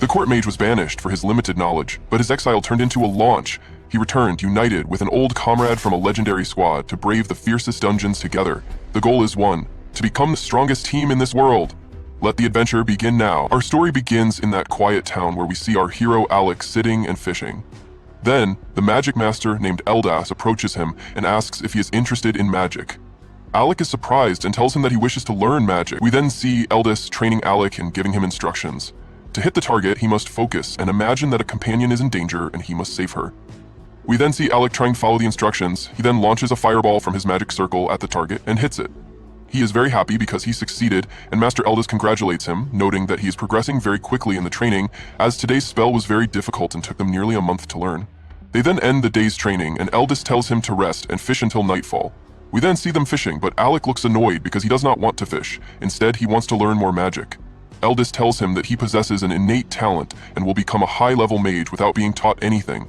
The court mage was banished for his limited knowledge, but his exile turned into a launch. He returned united with an old comrade from a legendary squad to brave the fiercest dungeons together. The goal is one, to become the strongest team in this world. Let the adventure begin now. Our story begins in that quiet town where we see our hero Alec sitting and fishing. Then, the magic master named Eldas approaches him and asks if he is interested in magic. Alec is surprised and tells him that he wishes to learn magic. We then see Eldas training Alec and giving him instructions. To hit the target, he must focus and imagine that a companion is in danger and he must save her. We then see Alec trying to follow the instructions. He then launches a fireball from his magic circle at the target and hits it. He is very happy because he succeeded, and Master Eldas congratulates him, noting that he is progressing very quickly in the training, as today's spell was very difficult and took them nearly a month to learn. They then end the day's training, and Eldas tells him to rest and fish until nightfall. We then see them fishing, but Alec looks annoyed because he does not want to fish. Instead, he wants to learn more magic. Eldas tells him that he possesses an innate talent and will become a high-level mage without being taught anything.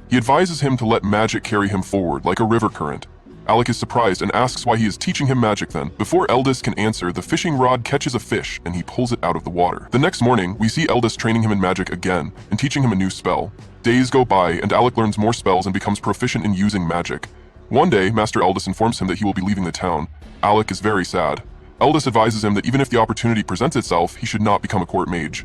He advises him to let magic carry him forward like a river current. Alec is surprised and asks why he is teaching him magic then. Before Eldas can answer, the fishing rod catches a fish and he pulls it out of the water. The next morning, we see Eldas training him in magic again and teaching him a new spell. Days go by and Alec learns more spells and becomes proficient in using magic. One day, Master Eldas informs him that he will be leaving the town. Alec is very sad. Eldas advises him that even if the opportunity presents itself, he should not become a court mage.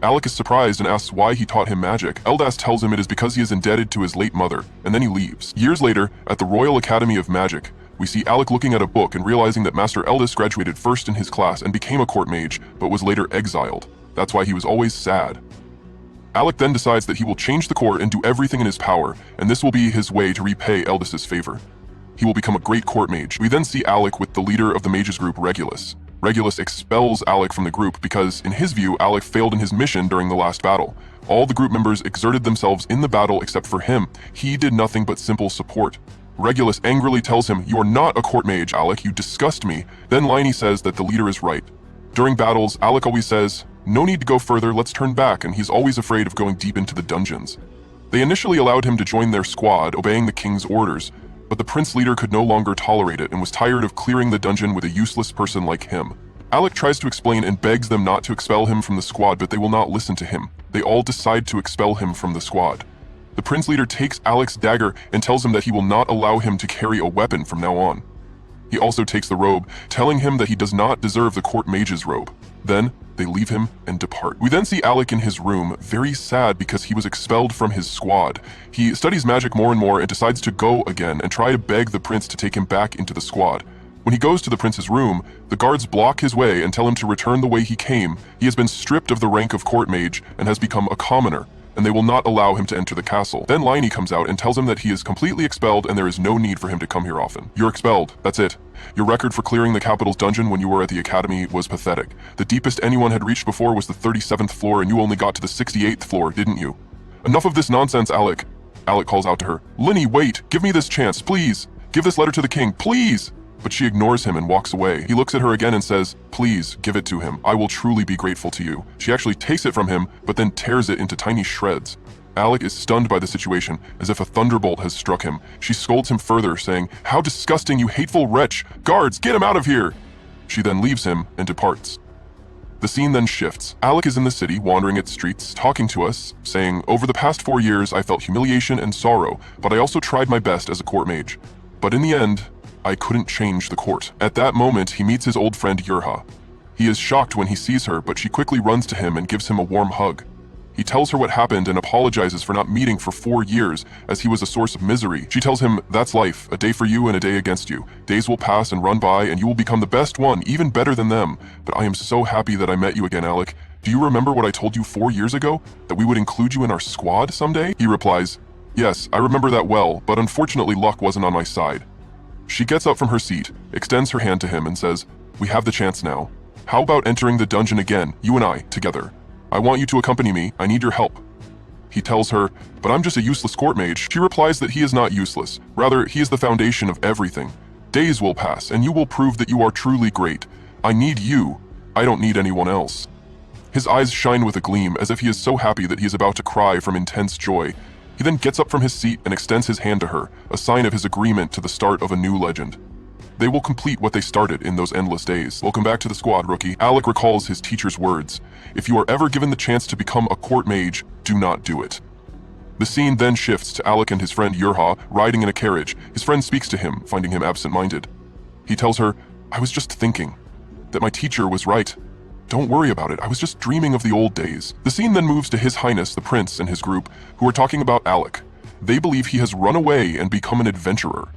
Alec is surprised and asks why he taught him magic. Eldas tells him it is because he is indebted to his late mother, and then he leaves. Years later, at the Royal Academy of Magic, we see Alec looking at a book and realizing that Master Eldas graduated first in his class and became a court mage, but was later exiled. That's why he was always sad. Alec then decides that he will change the court and do everything in his power, and this will be his way to repay Eldas's favor. He will become a great court mage. We then see Alec with the leader of the mages group, Regulus. Regulus expels Alec from the group because, in his view, Alec failed in his mission during the last battle. All the group members exerted themselves in the battle except for him. He did nothing but simple support. Regulus angrily tells him, "You are not a court mage, Alec, you disgust me." Then Liney says that the leader is right. During battles, Alec always says, "No need to go further, let's turn back," and he's always afraid of going deep into the dungeons. They initially allowed him to join their squad, obeying the king's orders, but the prince leader could no longer tolerate it and was tired of clearing the dungeon with a useless person like him. Alec tries to explain and begs them not to expel him from the squad, but they will not listen to him. They all decide to expel him from the squad. The prince leader takes Alec's dagger and tells him that he will not allow him to carry a weapon from now on. He also takes the robe, telling him that he does not deserve the court mage's robe. Then, they leave him and depart. We then see Alec in his room, very sad because he was expelled from his squad. He studies magic more and more and decides to go again and try to beg the prince to take him back into the squad. When he goes to the prince's room, the guards block his way and tell him to return the way he came. He has been stripped of the rank of court mage and has become a commoner, and they will not allow him to enter the castle. Then Liney comes out and tells him that he is completely expelled and there is no need for him to come here often. You're expelled, that's it. Your record for clearing the capital's dungeon when you were at the academy was pathetic. The deepest anyone had reached before was the 37th floor and you only got to the 68th floor, didn't you? Enough of this nonsense, Alec. Alec calls out to her. Liney, wait, give me this chance, please. Give this letter to the king, please. But she ignores him and walks away. He looks at her again and says, "Please, give it to him. I will truly be grateful to you." She actually takes it from him, but then tears it into tiny shreds. Alec is stunned by the situation, as if a thunderbolt has struck him. She scolds him further, saying, "How disgusting, you hateful wretch! Guards, get him out of here!" She then leaves him and departs. The scene then shifts. Alec is in the city, wandering its streets, talking to us, saying, "Over the past 4 years, I felt humiliation and sorrow, but I also tried my best as a court mage. But in the end, I couldn't change the court." At that moment, he meets his old friend Yurha. He is shocked when he sees her, but she quickly runs to him and gives him a warm hug. He tells her what happened and apologizes for not meeting for 4 years, as he was a source of misery. She tells him, "That's life, a day for you and a day against you. Days will pass and run by, and you will become the best one, even better than them. But I am so happy that I met you again, Alec. Do you remember what I told you 4 years ago? That we would include you in our squad someday?" He replies, "Yes, I remember that well, but unfortunately luck wasn't on my side." She gets up from her seat, extends her hand to him and says, "We have the chance now. How about entering the dungeon again, you and I, together? I want you to accompany me, I need your help." He tells her, "But I'm just a useless court mage." She replies that he is not useless, rather he is the foundation of everything. Days will pass and you will prove that you are truly great. I need you, I don't need anyone else. His eyes shine with a gleam as if he is so happy that he is about to cry from intense joy. He then gets up from his seat and extends his hand to her, a sign of his agreement to the start of a new legend. They will complete what they started in those endless days. Welcome back to the squad, rookie. Alec recalls his teacher's words. If you are ever given the chance to become a court mage, do not do it. The scene then shifts to Alec and his friend Yurha riding in a carriage. His friend speaks to him, finding him absent-minded. He tells her, I was just thinking that my teacher was right. Don't worry about it, I was just dreaming of the old days. The scene then moves to His Highness the Prince and his group, who are talking about Alec. They believe he has run away and become an adventurer.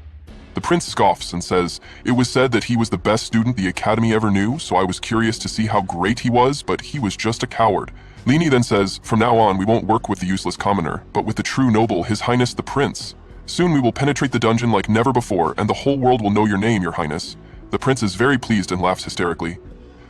The prince scoffs and says, it was said that he was the best student the academy ever knew, so I was curious to see how great he was, but he was just a coward. Lini then says, from now on we won't work with the useless commoner, but with the true noble, His Highness the Prince. Soon we will penetrate the dungeon like never before, and the whole world will know your name, Your Highness. The prince is very pleased and laughs hysterically.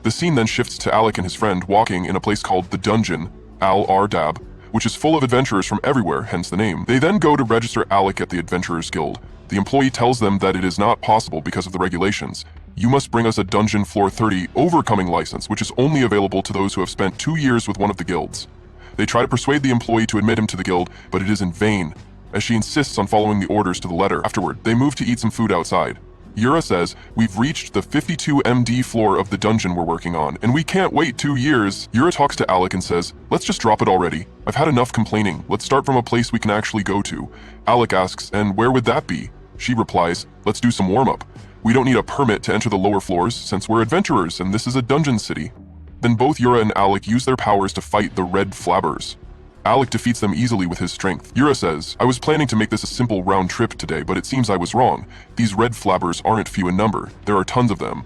The scene then shifts to Alec and his friend walking in a place called the Dungeon, Al-Ardab, which is full of adventurers from everywhere, hence the name. They then go to register Alec at the Adventurers Guild. The employee tells them that it is not possible because of the regulations. You must bring us a Dungeon Floor 30 Overcoming license, which is only available to those who have spent 2 years with one of the guilds. They try to persuade the employee to admit him to the guild, but it is in vain, as she insists on following the orders to the letter. Afterward, they move to eat some food outside. Yura says, we've reached the 52 MD floor of the dungeon we're working on, and we can't wait 2 years. Yura talks to Alec and says, let's just drop it already. I've had enough complaining. Let's start from a place we can actually go to. Alec asks, and where would that be? She replies, let's do some warm-up. We don't need a permit to enter the lower floors since we're adventurers and this is a dungeon city. Then both Yura and Alec use their powers to fight the Red Flabbers. Alec defeats them easily with his strength. Yura says, I was planning to make this a simple round trip today, but it seems I was wrong. These Red Flabbers aren't few in number. There are tons of them.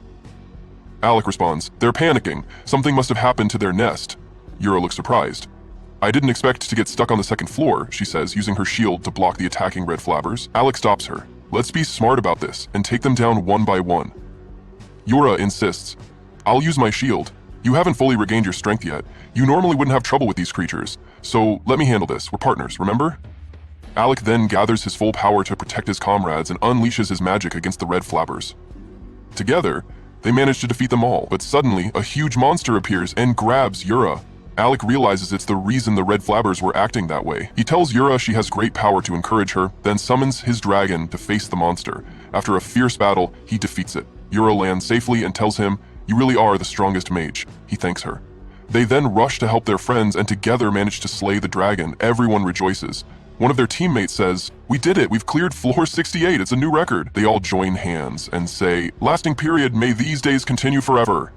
Alec responds, they're panicking. Something must have happened to their nest. Yura looks surprised. I didn't expect to get stuck on the second floor, she says, using her shield to block the attacking Red Flabbers. Alec stops her. Let's be smart about this and take them down one by one. Yura insists, I'll use my shield. You haven't fully regained your strength yet. You normally wouldn't have trouble with these creatures. So let me handle this. We're partners, remember? Alec then gathers his full power to protect his comrades and unleashes his magic against the Red Flabbers. Together, they manage to defeat them all, but suddenly a huge monster appears and grabs Yura. Alec realizes it's the reason the Red Flabbers were acting that way. He tells Yura she has great power to encourage her, then summons his dragon to face the monster. After a fierce battle, he defeats it. Yura lands safely and tells him, you really are the strongest mage. He thanks her. They then rush to help their friends and together manage to slay the dragon. Everyone rejoices. One of their teammates says, we did it, we've cleared floor 68, it's a new record. They all join hands and say, lasting period, may these days continue forever.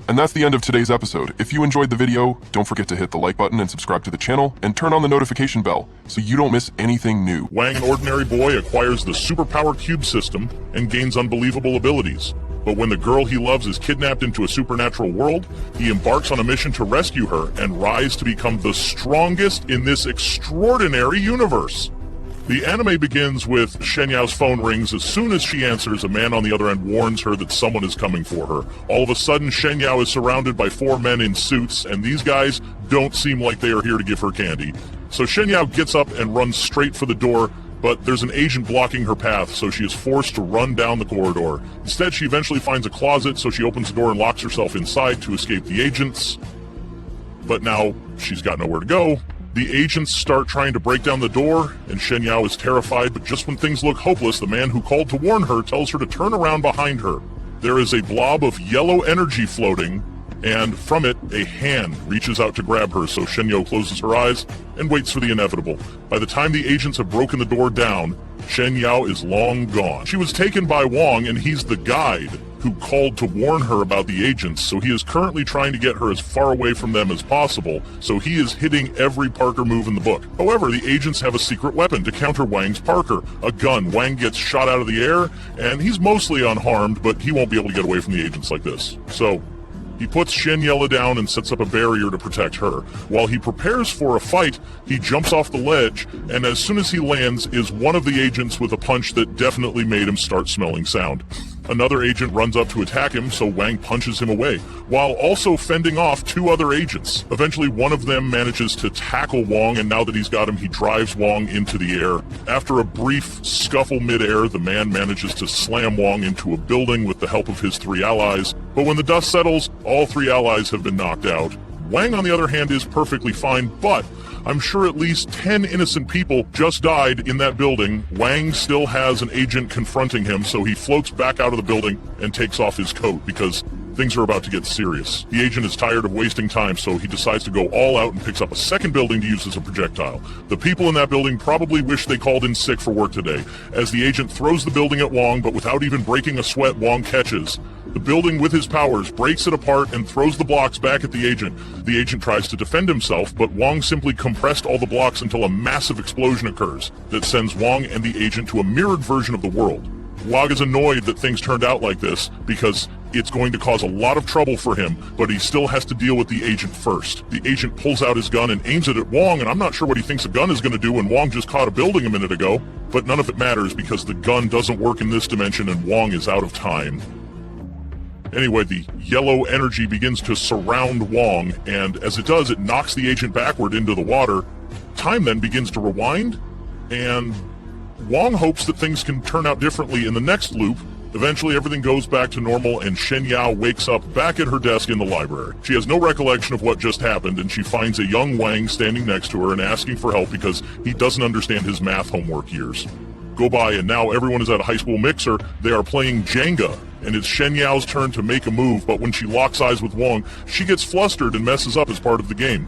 And that's the end of today's episode. If you enjoyed the video, don't forget to hit the like button and subscribe to the channel, and turn on the notification bell so you don't miss anything new. Wang, an ordinary boy, acquires the superpower cube system and gains unbelievable abilities. But when the girl he loves is kidnapped into a supernatural world, he embarks on a mission to rescue her and rise to become the strongest in this extraordinary universe. The anime begins with Shen Yao's phone rings. As soon as she answers, a man on the other end warns her that someone is coming for her. All of a sudden, Shen Yao is surrounded by 4 men in suits, and these guys don't seem like they are here to give her candy. So Shen Yao gets up and runs straight for the door, but there's an agent blocking her path, so she is forced to run down the corridor. Instead, she eventually finds a closet, so she opens the door and locks herself inside to escape the agents. But now, she's got nowhere to go. The agents start trying to break down the door, and Shen Yao is terrified, but just when things look hopeless, the man who called to warn her tells her to turn around behind her. There is a blob of yellow energy floating, and from it, a hand reaches out to grab her, so Shen Yao closes her eyes and waits for the inevitable. By the time the agents have broken the door down, Shen Yao is long gone. She was taken by Wang, and he's the guide who called to warn her about the agents, so he is currently trying to get her as far away from them as possible, so he is hitting every Parker move in the book. However, the agents have a secret weapon to counter Wang's Parker, a gun. Wang gets shot out of the air, and he's mostly unharmed, but he won't be able to get away from the agents like this. So he puts Shen Yao down and sets up a barrier to protect her. While he prepares for a fight, he jumps off the ledge, and as soon as he lands, is one of the agents with a punch that definitely made him start smelling sound. Another agent runs up to attack him, so Wang punches him away, while also fending off 2 other agents. Eventually, one of them manages to tackle Wang, and now that he's got him, he drives Wang into the air. After a brief scuffle mid-air, the man manages to slam Wang into a building with the help of his 3 allies. But when the dust settles, all 3 allies have been knocked out. Wang, on the other hand, is perfectly fine, but I'm sure at least 10 innocent people just died in that building. Wang still has an agent confronting him, so he floats back out of the building and takes off his coat because things are about to get serious. The agent is tired of wasting time, so he decides to go all out and picks up a second building to use as a projectile. The people in that building probably wish they called in sick for work today, as the agent throws the building at Wong, but without even breaking a sweat, Wong catches. The building, with his powers, breaks it apart and throws the blocks back at the agent. The agent tries to defend himself, but Wong simply compressed all the blocks until a massive explosion occurs that sends Wong and the agent to a mirrored version of the world. Wong is annoyed that things turned out like this because it's going to cause a lot of trouble for him, but he still has to deal with the agent first. The agent pulls out his gun and aims it at Wong, and I'm not sure what he thinks a gun is going to do when Wong just caught a building a minute ago, but none of it matters because the gun doesn't work in this dimension and Wong is out of time. Anyway, the yellow energy begins to surround Wong, and as it does, it knocks the agent backward into the water. Time then begins to rewind, and Wong hopes that things can turn out differently in the next loop. Eventually, everything goes back to normal, and Shen Yao wakes up back at her desk in the library. She has no recollection of what just happened, and she finds a young Wang standing next to her and asking for help because he doesn't understand his math homework years. Go by, and now everyone is at a high school mixer. They are playing Jenga, and it's Shen Yao's turn to make a move, but when she locks eyes with Wong, she gets flustered and messes up as part of the game.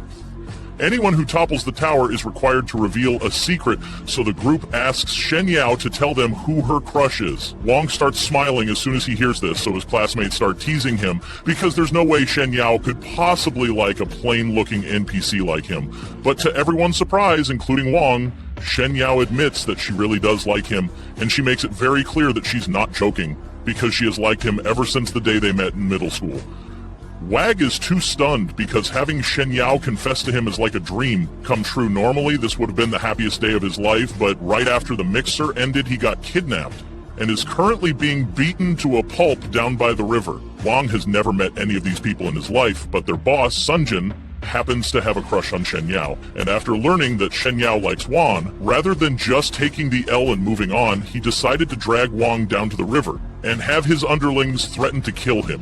Anyone who topples the tower is required to reveal a secret, so the group asks Shen Yao to tell them who her crush is. Wong starts smiling as soon as he hears this, so his classmates start teasing him, because there's no way Shen Yao could possibly like a plain-looking NPC like him. But to everyone's surprise, including Wong, Shen Yao admits that she really does like him, and she makes it very clear that she's not joking, because she has liked him ever since the day they met in middle school. Wag is too stunned because having Shen Yao confess to him is like a dream come true. Normally, this would have been the happiest day of his life, but right after the mixer ended, he got kidnapped and is currently being beaten to a pulp down by the river. Wang has never met any of these people in his life, but their boss, Sunjin, happens to have a crush on Shen Yao, and after learning that Shen Yao likes Wang, rather than just taking the L and moving on, he decided to drag Wang down to the river and have his underlings threaten to kill him.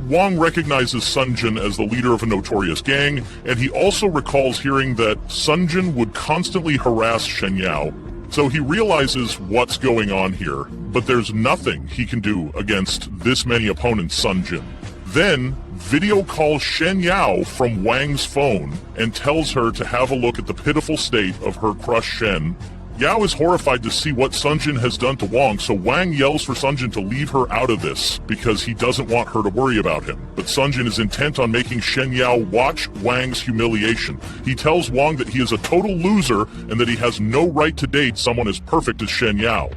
Wong recognizes Sunjin as the leader of a notorious gang, and he also recalls hearing that Sunjin would constantly harass Shen Yao, so he realizes what's going on here, but there's nothing he can do against this many opponents Sunjin. Then, video calls Shen Yao from Wang's phone and tells her to have a look at the pitiful state of her crush Shen. Yao is horrified to see what Sunjin has done to Wang, so Wang yells for Sunjin to leave her out of this because he doesn't want her to worry about him. But Sunjin is intent on making Shen Yao watch Wang's humiliation. He tells Wang that he is a total loser and that he has no right to date someone as perfect as Shen Yao.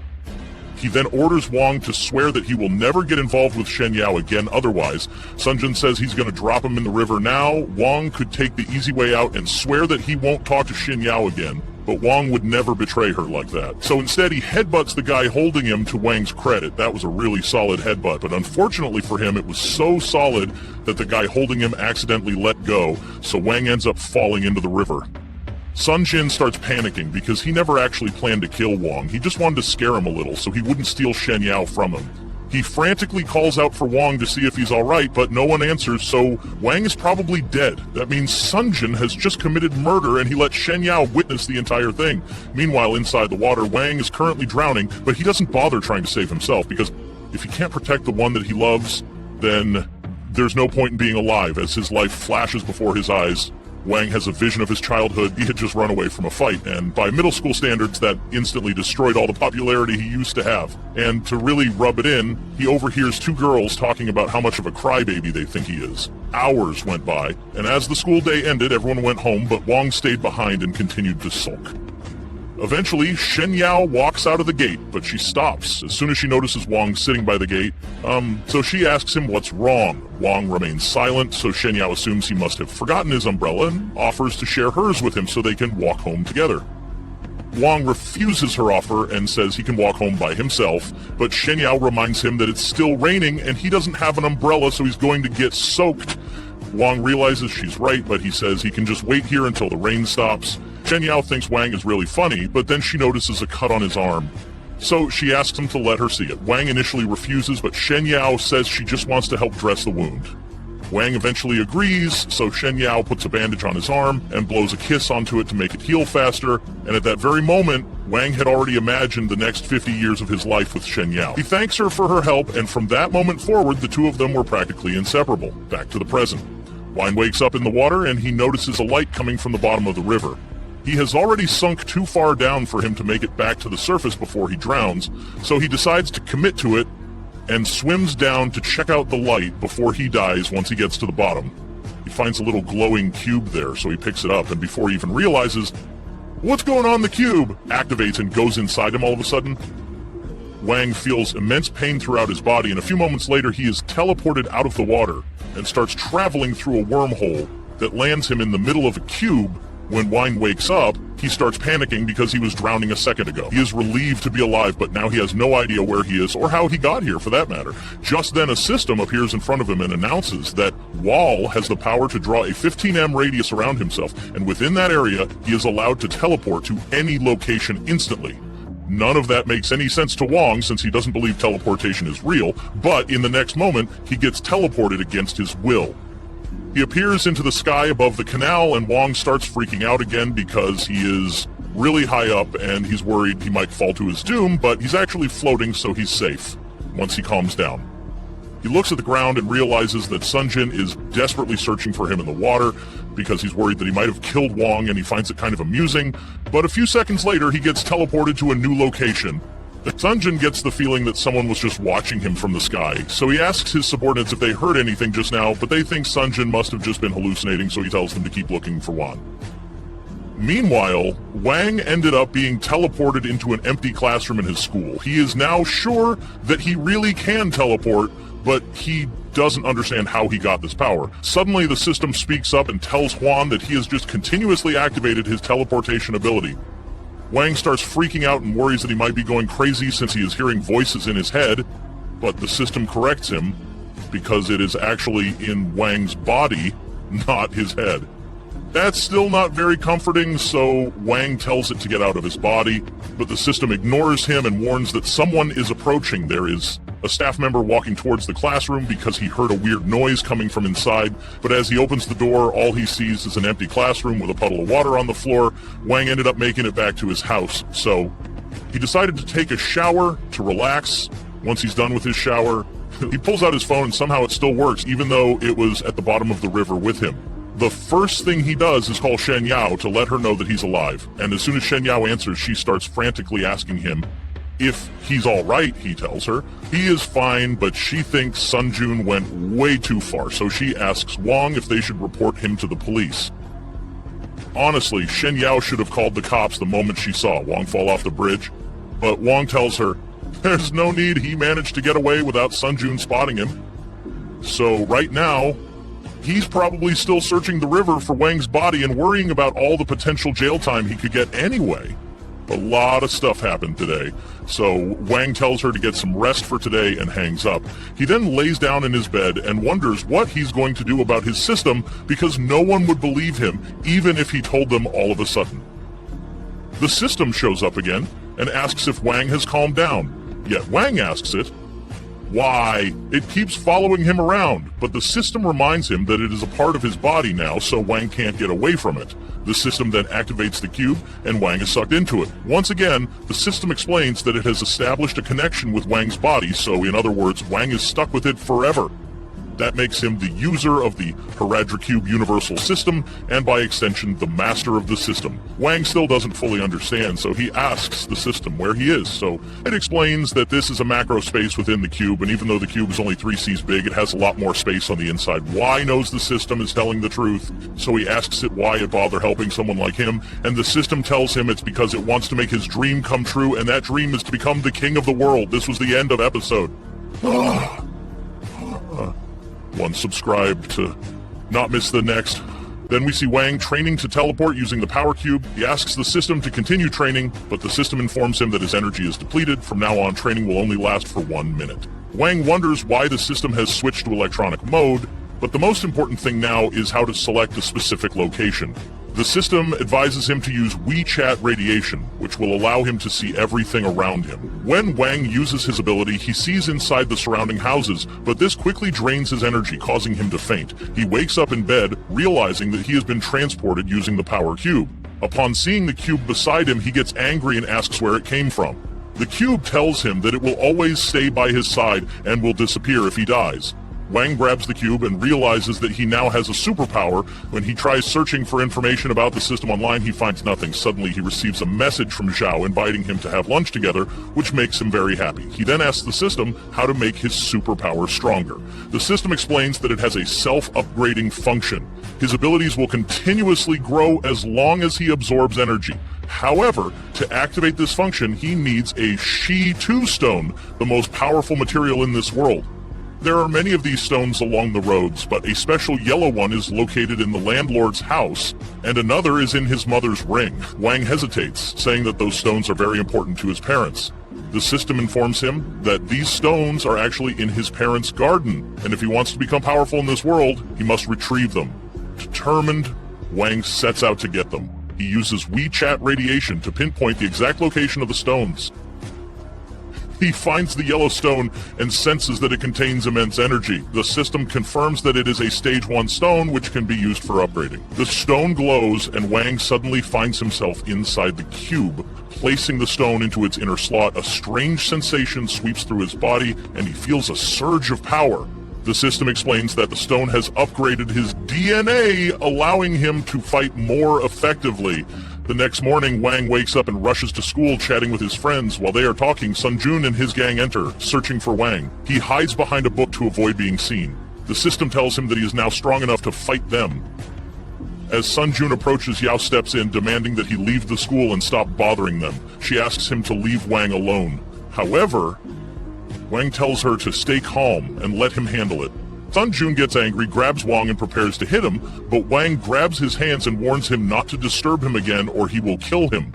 He then orders Wang to swear that he will never get involved with Shen Yao again otherwise. Sunjin says he's going to drop him in the river now. Wang could take the easy way out and swear that he won't talk to Shen Yao again. But Wang would never betray her like that. So instead, he headbutts the guy holding him to Wang's credit. That was a really solid headbutt, but unfortunately for him, it was so solid that the guy holding him accidentally let go, so Wang ends up falling into the river. Sunjin starts panicking because he never actually planned to kill Wang. He just wanted to scare him a little so he wouldn't steal Shen Yao from him. He frantically calls out for Wang to see if he's alright, but no one answers, so Wang is probably dead. That means Sunjin has just committed murder and he let Shen Yao witness the entire thing. Meanwhile, inside the water, Wang is currently drowning, but he doesn't bother trying to save himself, because if he can't protect the one that he loves, then there's no point in being alive. As his life flashes before his eyes, Wang has a vision of his childhood. He had just run away from a fight, and by middle school standards, that instantly destroyed all the popularity he used to have. And to really rub it in, he overhears two girls talking about how much of a crybaby they think he is. Hours went by, and as the school day ended, everyone went home, but Wang stayed behind and continued to sulk. Eventually, Shen Yao walks out of the gate, but she stops as soon as she notices Wang sitting by the gate. So she asks him what's wrong. Wang remains silent, so Shen Yao assumes he must have forgotten his umbrella and offers to share hers with him so they can walk home together. Wang refuses her offer and says he can walk home by himself, but Shen Yao reminds him that it's still raining and he doesn't have an umbrella, so he's going to get soaked. Wang realizes she's right, but he says he can just wait here until the rain stops. Shen Yao thinks Wang is really funny, but then she notices a cut on his arm. So she asks him to let her see it. Wang initially refuses, but Shen Yao says she just wants to help dress the wound. Wang eventually agrees, so Shen Yao puts a bandage on his arm and blows a kiss onto it to make it heal faster, and at that very moment, Wang had already imagined the next 50 years of his life with Shen Yao. He thanks her for her help, and from that moment forward, the two of them were practically inseparable. Back to the present. Wang wakes up in the water, and he notices a light coming from the bottom of the river. He has already sunk too far down for him to make it back to the surface before he drowns, so he decides to commit to it and swims down to check out the light before he dies once he gets to the bottom. He finds a little glowing cube there, so he picks it up, and before he even realizes what's going on, the cube activates and goes inside him all of a sudden. Wang feels immense pain throughout his body, and a few moments later he is teleported out of the water and starts traveling through a wormhole that lands him in the middle of a cube. When Wang wakes up, he starts panicking because he was drowning a second ago. He is relieved to be alive, but now he has no idea where he is or how he got here, for that matter. Just then a system appears in front of him and announces that Wall has the power to draw a 15m radius around himself, and within that area, he is allowed to teleport to any location instantly. None of that makes any sense to Wang since he doesn't believe teleportation is real, but in the next moment, he gets teleported against his will. He appears into the sky above the canal, and Wang starts freaking out again because he is really high up and he's worried he might fall to his doom, but he's actually floating, so he's safe once he calms down. He looks at the ground and realizes that Sunjin is desperately searching for him in the water because he's worried that he might have killed Wang, and he finds it kind of amusing, but a few seconds later he gets teleported to a new location. Sunjin gets the feeling that someone was just watching him from the sky, so he asks his subordinates if they heard anything just now, but they think Sunjin must have just been hallucinating, so he tells them to keep looking for Wang. Meanwhile, Wang ended up being teleported into an empty classroom in his school. He is now sure that he really can teleport, but he doesn't understand how he got this power. Suddenly, the system speaks up and tells Huan that he has just continuously activated his teleportation ability. Wang starts freaking out and worries that he might be going crazy since he is hearing voices in his head, but the system corrects him because it is actually in Wang's body, not his head. That's still not very comforting, so Wang tells it to get out of his body, but the system ignores him and warns that someone is approaching. There is a staff member walking towards the classroom because he heard a weird noise coming from inside, but as he opens the door, all he sees is an empty classroom with a puddle of water on the floor. Wang ended up making it back to his house, so he decided to take a shower to relax. Once he's done with his shower, he pulls out his phone and somehow it still works, even though it was at the bottom of the river with him. The first thing he does is call Shen Yao to let her know that he's alive, and as soon as Shen Yao answers, she starts frantically asking him if he's alright. He tells her he is fine, but she thinks Sunjun went way too far, so she asks Wang if they should report him to the police. Honestly, Shen Yao should have called the cops the moment she saw Wang fall off the bridge, but Wang tells her there's no need, he managed to get away without Sunjun spotting him. So right now, he's probably still searching the river for Wang's body and worrying about all the potential jail time he could get anyway. A lot of stuff happened today, so Wang tells her to get some rest for today and hangs up. He then lays down in his bed and wonders what he's going to do about his system because no one would believe him even if he told them all of a sudden. The system shows up again and asks if Wang has calmed down, yet Wang asks it why. It keeps following him around, but the system reminds him that it is a part of his body now, so Wang can't get away from it. The system then activates the cube, and Wang is sucked into it. Once again, the system explains that it has established a connection with Wang's body, so in other words, Wang is stuck with it forever. That makes him the user of the Heradra Cube Universal System, and by extension, the master of the system. Wang still doesn't fully understand, so he asks the system where he is. So it explains that this is a macro space within the cube, and even though the cube is only 3Cs big, it has a lot more space on the inside. Y knows the system is telling the truth, so he asks it why it bother helping someone like him, and the system tells him it's because it wants to make his dream come true, and that dream is to become the king of the world. This was the end of episode. One subscribe to not miss the next. Then we see Wang training to teleport using the power cube. He asks the system to continue training, but the system informs him that his energy is depleted. From now on, training will only last for 1 minute. Wang wonders why the system has switched to electronic mode, but the most important thing now is how to select a specific location. The system advises him to use WeChat radiation, which will allow him to see everything around him. When Wang uses his ability, he sees inside the surrounding houses, but this quickly drains his energy, causing him to faint. He wakes up in bed, realizing that he has been transported using the power cube. Upon seeing the cube beside him, he gets angry and asks where it came from. The cube tells him that it will always stay by his side and will disappear if he dies. Wang grabs the cube and realizes that he now has a superpower. When he tries searching for information about the system online, he finds nothing. Suddenly, he receives a message from Zhao inviting him to have lunch together, which makes him very happy. He then asks the system how to make his superpower stronger. The system explains that it has a self-upgrading function. His abilities will continuously grow as long as he absorbs energy. However, to activate this function, he needs a Shi-2 stone, the most powerful material in this world. There are many of these stones along the roads, but a special yellow one is located in the landlord's house, and another is in his mother's ring. Wang hesitates, saying that those stones are very important to his parents. The system informs him that these stones are actually in his parents' garden, and if he wants to become powerful in this world, he must retrieve them. Determined, Wang sets out to get them. He uses WeChat radiation to pinpoint the exact location of the stones. He finds the yellow stone and senses that it contains immense energy. The system confirms that it is a stage 1 stone which can be used for upgrading. The stone glows and Wang suddenly finds himself inside the cube. Placing the stone into its inner slot, a strange sensation sweeps through his body and he feels a surge of power. The system explains that the stone has upgraded his DNA, allowing him to fight more effectively. The next morning, Wang wakes up and rushes to school, chatting with his friends. While they are talking, Sun Jun and his gang enter, searching for Wang. He hides behind a book to avoid being seen. The system tells him that he is now strong enough to fight them. As Sun Jun approaches, Yao steps in, demanding that he leave the school and stop bothering them. She asks him to leave Wang alone. However, Wang tells her to stay calm and let him handle it. Sun Jun gets angry, grabs Wang and prepares to hit him, but Wang grabs his hands and warns him not to disturb him again or he will kill him.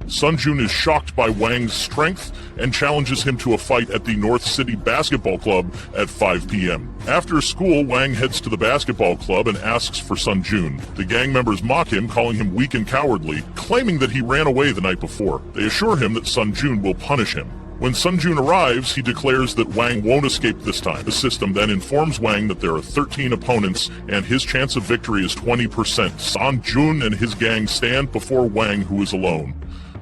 Sun Jun is shocked by Wang's strength and challenges him to a fight at the North City Basketball Club at 5 p.m. After school, Wang heads to the basketball club and asks for Sun Jun. The gang members mock him, calling him weak and cowardly, claiming that he ran away the night before. They assure him that Sun Jun will punish him. When Sun Jun arrives, he declares that Wang won't escape this time. The system then informs Wang that there are 13 opponents and his chance of victory is 20%. Sun Jun and his gang stand before Wang, who is alone.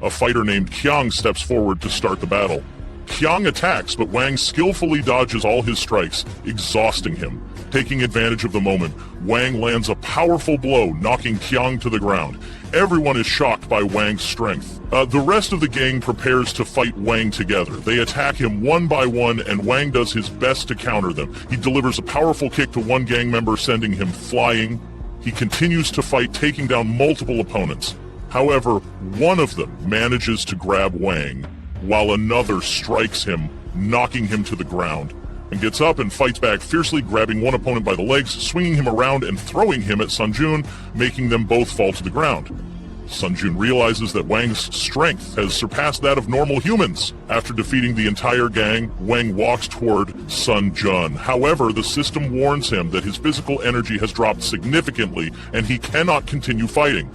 A fighter named Qiang steps forward to start the battle. Qiang attacks, but Wang skillfully dodges all his strikes, exhausting him. Taking advantage of the moment, Wang lands a powerful blow, knocking Qiang to the ground. Everyone is shocked by Wang's strength. The rest of the gang prepares to fight Wang together. They attack him one by one, and Wang does his best to counter them. He delivers a powerful kick to one gang member, sending him flying. He continues to fight, taking down multiple opponents. However, one of them manages to grab Wang, while another strikes him, knocking him to the ground, and gets up and fights back fiercely, grabbing one opponent by the legs, swinging him around and throwing him at Sun Jun, making them both fall to the ground. Sun Jun realizes that Wang's strength has surpassed that of normal humans. After defeating the entire gang, Wang walks toward Sun Jun. However, the system warns him that his physical energy has dropped significantly and he cannot continue fighting.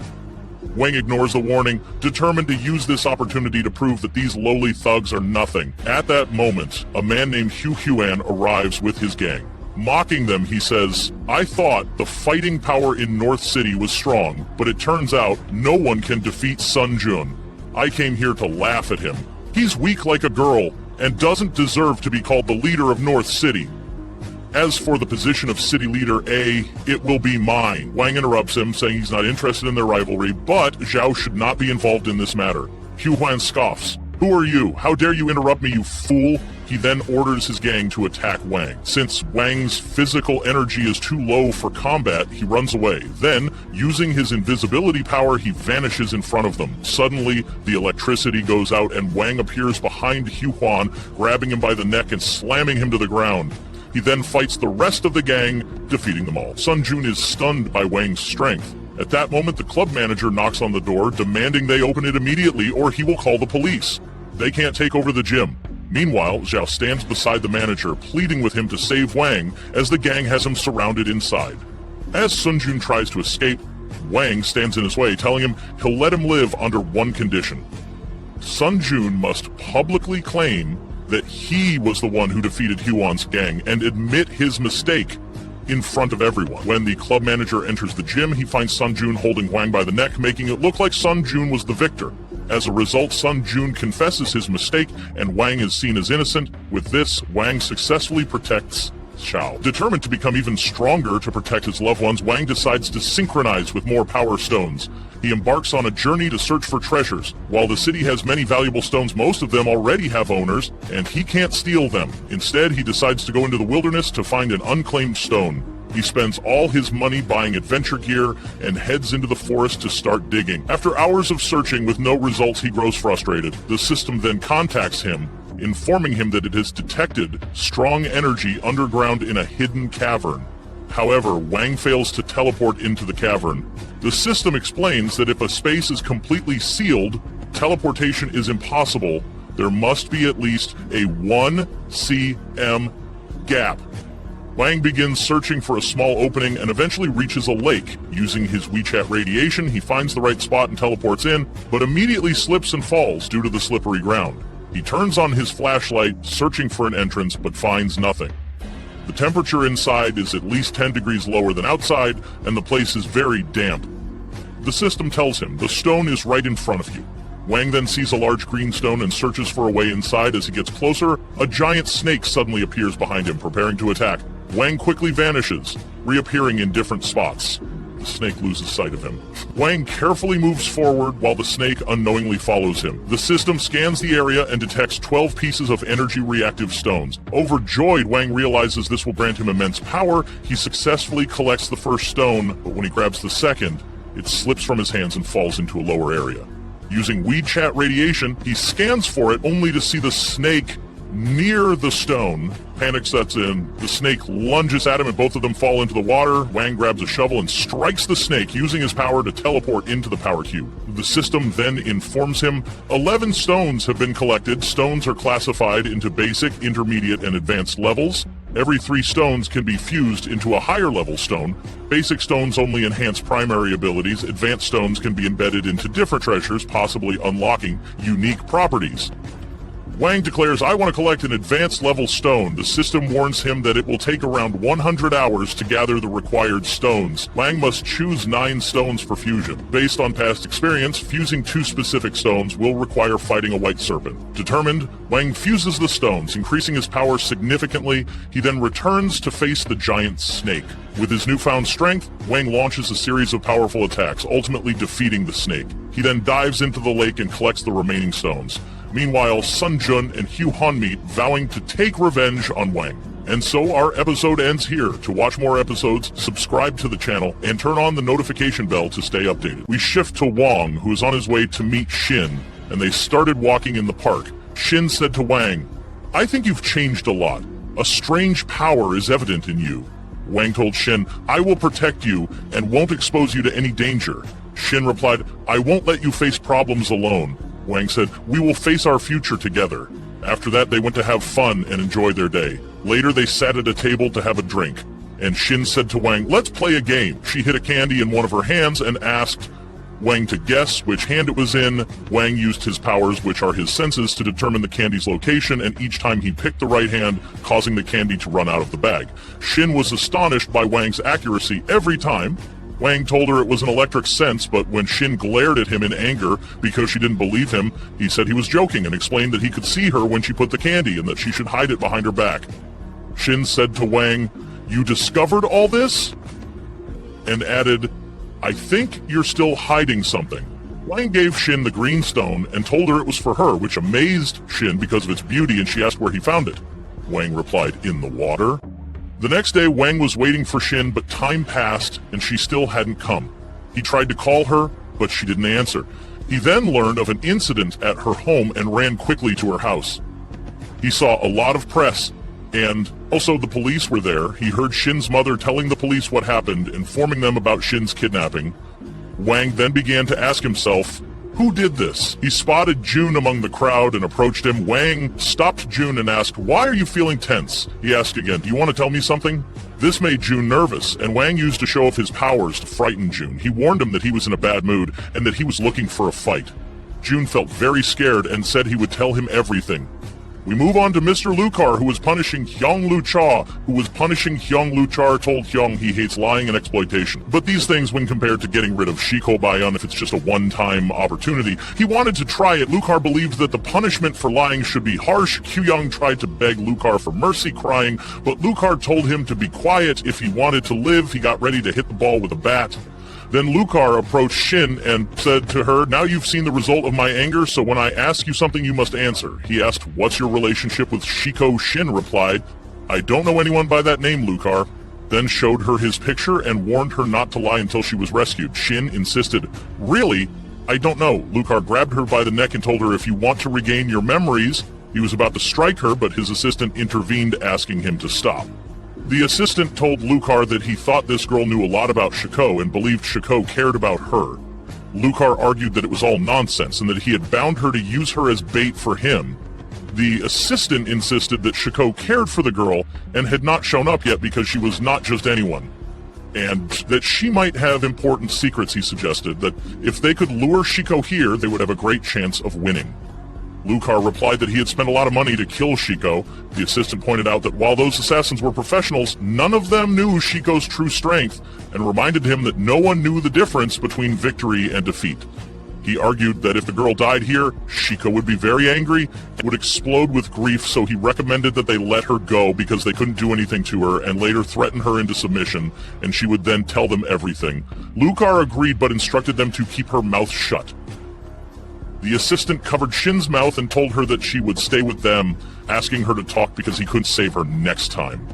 Wang ignores the warning, determined to use this opportunity to prove that these lowly thugs are nothing. At that moment, a man named Hu Huan arrives with his gang. Mocking them, he says, "I thought the fighting power in North City was strong, but it turns out no one can defeat Sun Jun. I came here to laugh at him. He's weak like a girl and doesn't deserve to be called the leader of North City. As for the position of city leader A, it will be mine." Wang interrupts him, saying he's not interested in their rivalry, but Zhao should not be involved in this matter. Hu Huan scoffs. "Who are you? How dare you interrupt me, you fool?" He then orders his gang to attack Wang. Since Wang's physical energy is too low for combat, he runs away. Then, using his invisibility power, he vanishes in front of them. Suddenly, the electricity goes out and Wang appears behind Hu Huan, grabbing him by the neck and slamming him to the ground. He then fights the rest of the gang, defeating them all. Sun Jun is stunned by Wang's strength. At that moment, the club manager knocks on the door, demanding they open it immediately or he will call the police. They can't take over the gym. Meanwhile, Zhao stands beside the manager, pleading with him to save Wang, as the gang has him surrounded inside. As Sun Jun tries to escape, Wang stands in his way, telling him he'll let him live under one condition. Sun Jun must publicly claim that he was the one who defeated Huon's gang and admit his mistake in front of everyone. When the club manager enters the gym, he finds Sun Jun holding Wang by the neck, making it look like Sun Jun was the victor. As a result, Sun Jun confesses his mistake, and Wang is seen as innocent. With this, Wang successfully protects Xiao. Determined to become even stronger to protect his loved ones, Wang decides to synchronize with more power stones. He embarks on a journey to search for treasures. While the city has many valuable stones, most of them already have owners, and he can't steal them. Instead, he decides to go into the wilderness to find an unclaimed stone. He spends all his money buying adventure gear and heads into the forest to start digging. After hours of searching with no results, he grows frustrated. The system then contacts him, informing him that it has detected strong energy underground in a hidden cavern. However, Wang fails to teleport into the cavern. The system explains that if a space is completely sealed, teleportation is impossible. There must be at least a 1 cm gap. Wang begins searching for a small opening and eventually reaches a lake. Using his WeChat radiation, he finds the right spot and teleports in, but immediately slips and falls due to the slippery ground. He turns on his flashlight, searching for an entrance, but finds nothing. The temperature inside is at least 10 degrees lower than outside, and the place is very damp. The system tells him the stone is right in front of you. Wang then sees a large green stone and searches for a way inside. As he gets closer, a giant snake suddenly appears behind him, preparing to attack. Wang quickly vanishes, reappearing in different spots. The snake loses sight of him. Wang carefully moves forward while the snake unknowingly follows him. The system scans the area and detects 12 pieces of energy-reactive stones. Overjoyed, Wang realizes this will grant him immense power. He successfully collects the first stone, but when he grabs the second, it slips from his hands and falls into a lower area. Using WeChat radiation, he scans for it only to see the snake near the stone. Panic sets in. The snake lunges at him and both of them fall into the water. Wang grabs a shovel and strikes the snake, using his power to teleport into the power cube. The system then informs him 11 stones have been collected. Stones are classified into basic, intermediate, and advanced levels. Every 3 stones can be fused into a higher level stone. Basic stones only enhance primary abilities. Advanced stones can be embedded into different treasures, possibly unlocking unique properties. Wang declares, I want to collect an advanced level stone. The system warns him that it will take around 100 hours to gather the required stones. Wang must choose 9 stones for fusion. Based on past experience, fusing 2 specific stones will require fighting a white serpent. Determined, Wang fuses the stones, increasing his power significantly. He then returns to face the giant snake. With his newfound strength, Wang launches a series of powerful attacks, ultimately defeating the snake. He then dives into the lake and collects the remaining stones. Meanwhile, Sun Jun and Huon meet, vowing to take revenge on Wang. And so our episode ends here. To watch more episodes, subscribe to the channel and turn on the notification bell to stay updated. We shift to Wang, who is on his way to meet Shin, and they started walking in the park. Shin said to Wang, I think you've changed a lot. A strange power is evident in you. Wang told Shin, I will protect you and won't expose you to any danger. Shin replied, I won't let you face problems alone. Wang said, we will face our future together. After that, they went to have fun and enjoy their day. Later, they sat at a table to have a drink. And Shin said to Wang, let's play a game. She hid a candy in one of her hands and asked Wang to guess which hand it was in. Wang used his powers, which are his senses, to determine the candy's location, and each time he picked the right hand, causing the candy to run out of the bag. Shin was astonished by Wang's accuracy every time. Wang told her it was an electric sense, but when Shin glared at him in anger because she didn't believe him, he said he was joking and explained that he could see her when she put the candy and that she should hide it behind her back. Shin said to Wang, you discovered all this? And added, I think you're still hiding something. Wang gave Shin the green stone and told her it was for her, which amazed Shin because of its beauty, and she asked where he found it. Wang replied, in the water. The next day, Wang was waiting for Shin, but time passed and she still hadn't come. He tried to call her, but she didn't answer. He then learned of an incident at her home and ran quickly to her house. He saw a lot of press, and also the police were there. He heard Shin's mother telling the police what happened, informing them about Shin's kidnapping. Wang then began to ask himself, Who did this? He spotted Jun among the crowd and approached him. Wang stopped Jun and asked, "Why are you feeling tense?" He asked again, "Do you want to tell me something?" This made Jun nervous, and Wang used a show of his powers to frighten Jun. He warned him that he was in a bad mood and that he was looking for a fight. Jun felt very scared and said he would tell him everything. We move on to Mr. Lucar, who was punishing Hyung Lucha, told Hyung he hates lying and exploitation. But these things, when compared to getting rid of Shiko Bayon if it's just a one-time opportunity, he wanted to try it. Lucar believed that the punishment for lying should be harsh. Hyung tried to beg Lucar for mercy, crying, but Lucar told him to be quiet. If he wanted to live, he got ready to hit the ball with a bat. Then Lucar approached Shin and said to her, "Now you've seen the result of my anger, so when I ask you something you must answer." He asked, "What's your relationship with Shiko?" Shin replied, "I don't know anyone by that name, Lucar." Then showed her his picture and warned her not to lie until she was rescued. Shin insisted, "Really? I don't know." Lucar grabbed her by the neck and told her, "If you want to regain your memories." He was about to strike her, but his assistant intervened, asking him to stop. The assistant told Lucar that he thought this girl knew a lot about Shiko and believed Shiko cared about her. Lucar argued that it was all nonsense and that he had bound her to use her as bait for him. The assistant insisted that Shiko cared for the girl and had not shown up yet because she was not just anyone, and that she might have important secrets. He suggested that if they could lure Shiko here, they would have a great chance of winning. Lucar replied that he had spent a lot of money to kill Shiko. The assistant pointed out that while those assassins were professionals, none of them knew Shiko's true strength, and reminded him that no one knew the difference between victory and defeat. He argued that if the girl died here, Shiko would be very angry and would explode with grief, so he recommended that they let her go because they couldn't do anything to her, and later threaten her into submission, and she would then tell them everything. Lucar agreed but instructed them to keep her mouth shut. The assistant covered Shin's mouth and told her that she would stay with them, asking her to talk because he couldn't save her next time.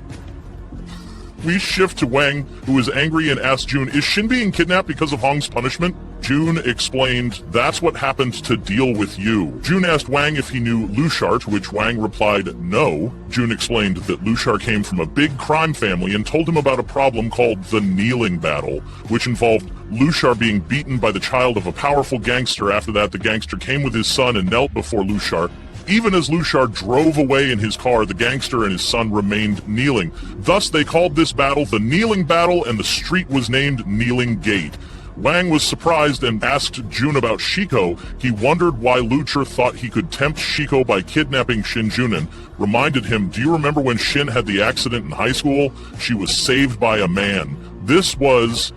We shift to Wang, who is angry and asks Jun, "Is Shin being kidnapped because of Hong's punishment?" Jun explained, "That's what happened to deal with you." Jun asked Wang if he knew Luchar, to which Wang replied, "No." Jun explained that Luchar came from a big crime family and told him about a problem called the Kneeling Battle, which involved Luchar being beaten by the child of a powerful gangster. After that, the gangster came with his son and knelt before Luchar. Even as Luchar drove away in his car, the gangster and his son remained kneeling. Thus, they called this battle the Kneeling Battle, and the street was named Kneeling Gate. Wang was surprised and asked Jun about Shiko. He wondered why Luchar thought he could tempt Shiko by kidnapping Shin Junin. Reminded him, "Do you remember when Shin had the accident in high school? She was saved by a man." This was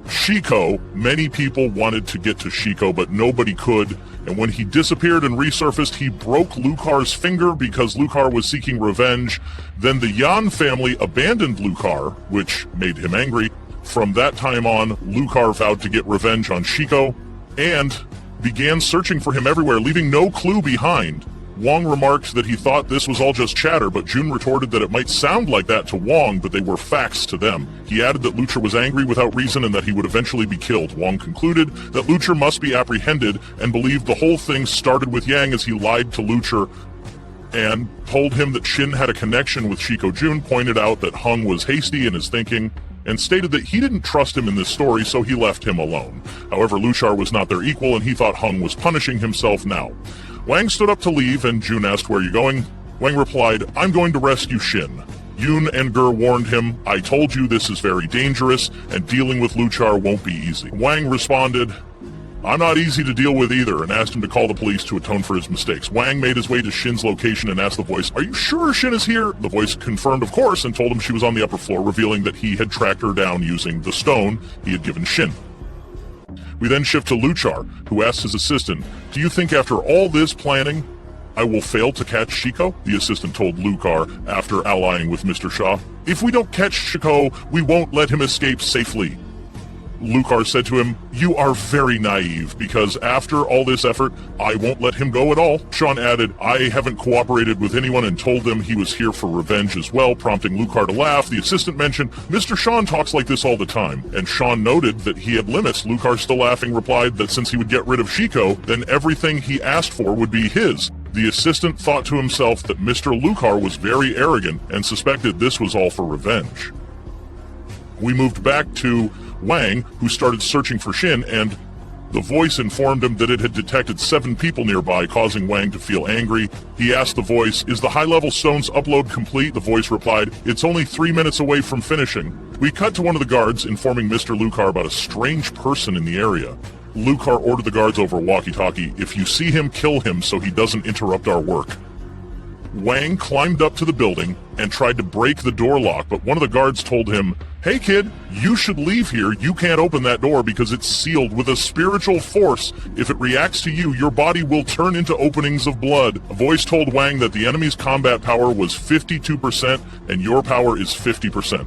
Shiko. Many people wanted to get to Shiko, but nobody could. And when he disappeared and resurfaced, he broke Lucar's finger because Lucar was seeking revenge. Then the Yan family abandoned Lucar, which made him angry. From that time on, Lucar vowed to get revenge on Shiko and began searching for him everywhere, leaving no clue behind. Wang remarked that he thought this was all just chatter, but Jun retorted that it might sound like that to Wang, but they were facts to them. He added that Luchar was angry without reason and that he would eventually be killed. Wang concluded that Luchar must be apprehended and believed the whole thing started with Yang as he lied to Luchar and told him that Shin had a connection with Shiko. Jun pointed out that Hung was hasty in his thinking and stated that he didn't trust him in this story, so he left him alone. However, Luchar was not their equal, and he thought Hung was punishing himself now. Wang stood up to leave, and Jun asked, "Where are you going?" Wang replied, "I'm going to rescue Shin." Yoon and Ger warned him, "I told you this is very dangerous, and dealing with Luchar won't be easy." Wang responded, "I'm not easy to deal with either," and asked him to call the police to atone for his mistakes. Wang made his way to Shin's location and asked the voice, "Are you sure Shin is here?" The voice confirmed, of course, and told him she was on the upper floor, revealing that he had tracked her down using the stone he had given Shin. We then shift to Luchar, who asks his assistant, "Do you think after all this planning, I will fail to catch Shiko?" The assistant told Luchar after allying with Mr. Shah, "If we don't catch Shiko, we won't let him escape safely." Luchar said to him, "You are very naive, because after all this effort, I won't let him go at all." Sean added, "I haven't cooperated with anyone and told them he was here for revenge as well," prompting Luchar to laugh. The assistant mentioned, "Mr. Sean talks like this all the time," and Sean noted that he had limits. Luchar, still laughing, replied that since he would get rid of Shiko, then everything he asked for would be his. The assistant thought to himself that Mr. Luchar was very arrogant and suspected this was all for revenge. We moved back to Wang, who started searching for Shin, and The voice informed him that it had detected 7 people nearby, causing Wang to feel angry. He asked the voice, "Is the high-level stones upload complete?" The voice replied, "It's only 3 minutes away from finishing." We cut to one of the guards informing Mr. Lucar about a strange person in the area. Lucar ordered the guards over walkie-talkie, "If you see him, kill him so he doesn't interrupt our work." Wang climbed up to the building and tried to break the door lock, but one of the guards told him, "Hey kid, you should leave here. You can't open that door because it's sealed with a spiritual force. If it reacts to you, your body will turn into openings of blood." A voice told Wang that the enemy's combat power was 52% and your power is 50%.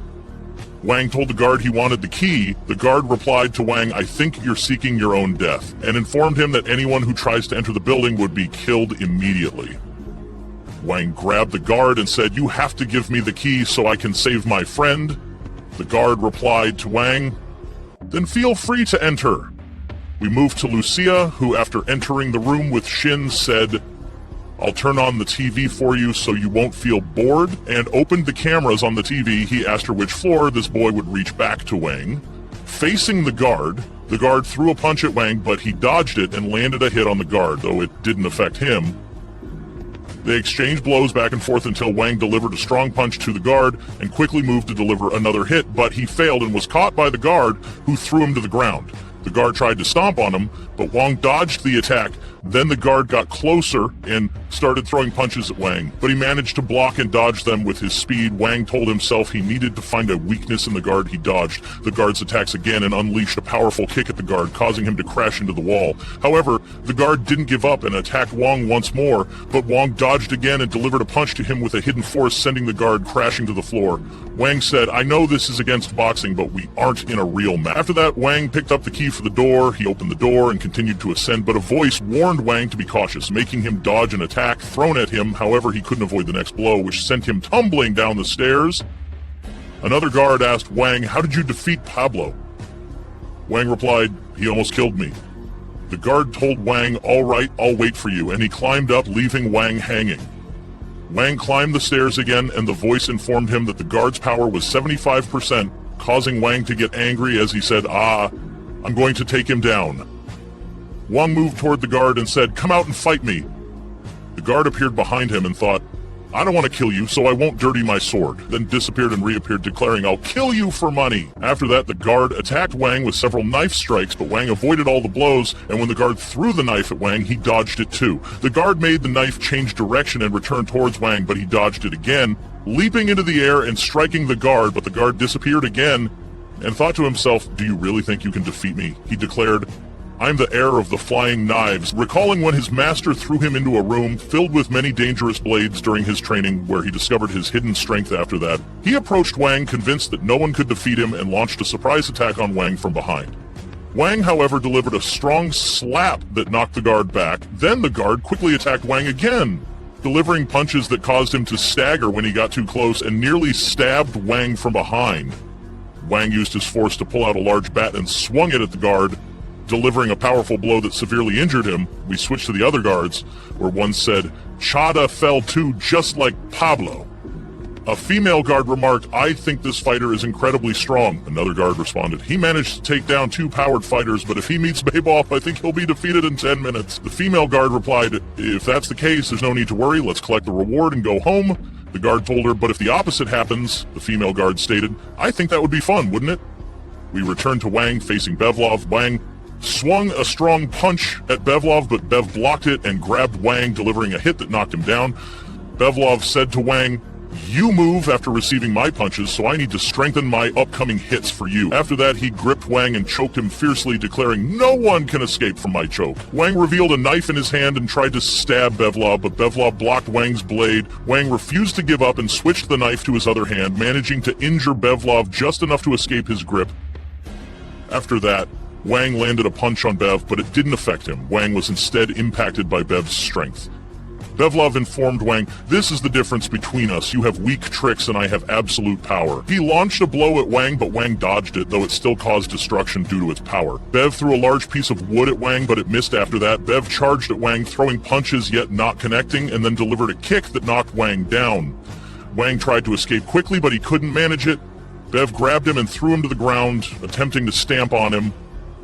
Wang told the guard he wanted the key. The guard replied to Wang, "I think you're seeking your own death," and informed him that anyone who tries to enter the building would be killed immediately. Wang grabbed the guard and said, "You have to give me the key so I can save my friend." The guard replied to Wang, "Then feel free to enter." We moved to Lucia, who after entering the room with Shin said, "I'll turn on the TV for you so you won't feel bored," and opened the cameras on the TV. He asked her which floor this boy would reach back to Wang. Facing the guard threw a punch at Wang, but he dodged it and landed a hit on the guard, though it didn't affect him. They exchanged blows back and forth until Wang delivered a strong punch to the guard and quickly moved to deliver another hit, but he failed and was caught by the guard, who threw him to the ground. The guard tried to stomp on him, but Wang dodged the attack. Then the guard got closer and started throwing punches at Wang, but he managed to block and dodge them with his speed. Wang told himself he needed to find a weakness in the guard. He dodged the guard's attacks again and unleashed a powerful kick at the guard, causing him to crash into the wall. However, the guard didn't give up and attacked Wang once more, but Wang dodged again and delivered a punch to him with a hidden force, sending the guard crashing to the floor. Wang said, "I know this is against boxing, but we aren't in a real match." After that, Wang picked up the key for the door. He opened the door and continued to ascend, but a voice warned Wang to be cautious, making him dodge an attack thrown at him. However, he couldn't avoid the next blow, which sent him tumbling down the stairs. Another guard asked Wang, "How did you defeat Pablo?" Wang replied, "He almost killed me." The guard told Wang, "All right, I'll wait for you," and he climbed up, leaving Wang hanging. Wang climbed the stairs again, and the voice informed him that the guard's power was 75%, causing Wang to get angry as he said, I'm going to take him down." Wang moved toward the guard and said, "Come out and fight me." The guard appeared behind him and thought, "I don't want to kill you, so I won't dirty my sword," then disappeared and reappeared declaring, "I'll kill you for money." After that, the guard attacked Wang with several knife strikes, but Wang avoided all the blows, and when the guard threw the knife at Wang, he dodged it too. The guard made the knife change direction and return towards Wang, but he dodged it again, leaping into the air and striking the guard, but the guard disappeared again and thought to himself, "Do you really think you can defeat me?" He declared, "I'm the heir of the flying knives," recalling when his master threw him into a room filled with many dangerous blades during his training, where he discovered his hidden strength after that. He approached Wang, convinced that no one could defeat him, and launched a surprise attack on Wang from behind. Wang, however, delivered a strong slap that knocked the guard back. Then the guard quickly attacked Wang again, delivering punches that caused him to stagger when he got too close and nearly stabbed Wang from behind. Wang used his force to pull out a large bat and swung it at the guard, delivering a powerful blow that severely injured him. We switched to the other guards, where one said, "Chada fell too, just like Pablo." A female guard remarked, "I think this fighter is incredibly strong." Another guard responded, "He managed to take down 2 powered fighters, but if he meets Baybov, I think he'll be defeated in 10 minutes. The female guard replied, "If that's the case, there's no need to worry. Let's collect the reward and go home." The guard told her, "But if the opposite happens," the female guard stated, "I think that would be fun, wouldn't it?" We returned to Wang facing Bevlov. Wang swung a strong punch at Bevlov, but Bev blocked it and grabbed Wang, delivering a hit that knocked him down. Bevlov said to Wang, "You move after receiving my punches, so I need to strengthen my upcoming hits for you." After that, he gripped Wang and choked him fiercely, declaring, "No one can escape from my choke." Wang revealed a knife in his hand and tried to stab Bevlov, but Bevlov blocked Wang's blade. Wang refused to give up and switched the knife to his other hand, managing to injure Bevlov just enough to escape his grip. After that, Wang landed a punch on Bev, but it didn't affect him. Wang was instead impacted by Bev's strength. Bevlov informed Wang, "This is the difference between us. You have weak tricks and I have absolute power." He launched a blow at Wang, but Wang dodged it, though it still caused destruction due to its power. Bev threw a large piece of wood at Wang, but it missed after that. Bev charged at Wang, throwing punches yet not connecting, and then delivered a kick that knocked Wang down. Wang tried to escape quickly, but he couldn't manage it. Bev grabbed him and threw him to the ground, attempting to stamp on him.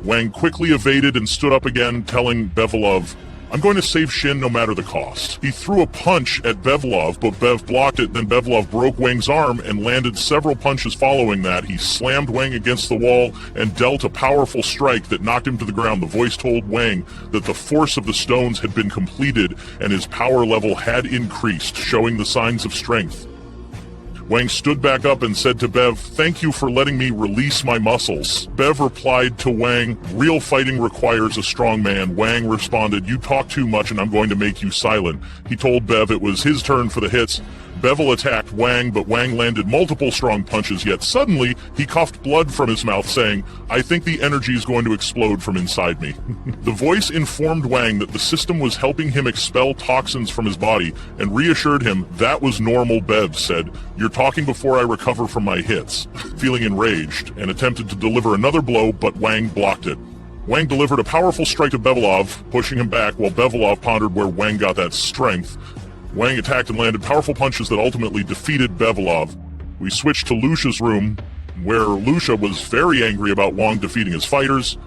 Wang quickly evaded and stood up again, telling Bevelov, "I'm going to save Shin no matter the cost." He threw a punch at Bevelov, but Bev blocked it. Then Bevelov broke Wang's arm and landed several punches following that. He slammed Wang against the wall and dealt a powerful strike that knocked him to the ground. The voice told Wang that the force of the stones had been completed and his power level had increased, showing the signs of strength. Wang stood back up and said to Bev, "Thank you for letting me release my muscles." Bev replied to Wang, "Real fighting requires a strong man." Wang responded, "You talk too much and I'm going to make you silent." He told Bev it was his turn for the hits. Bevel attacked Wang, but Wang landed multiple strong punches, yet suddenly he coughed blood from his mouth, saying, "I think the energy is going to explode from inside me." The voice informed Wang that the system was helping him expel toxins from his body and reassured him that was normal. Bev said, "You're talking before I recover from my hits." Feeling enraged and attempted to deliver another blow, but Wang blocked it. Wang delivered a powerful strike to Bevelov, pushing him back while Bevelov pondered where Wang got that strength. Wang attacked and landed powerful punches that ultimately defeated Bevelov. We switched to Lucia's room, where Lucia was very angry about Wang defeating his fighters.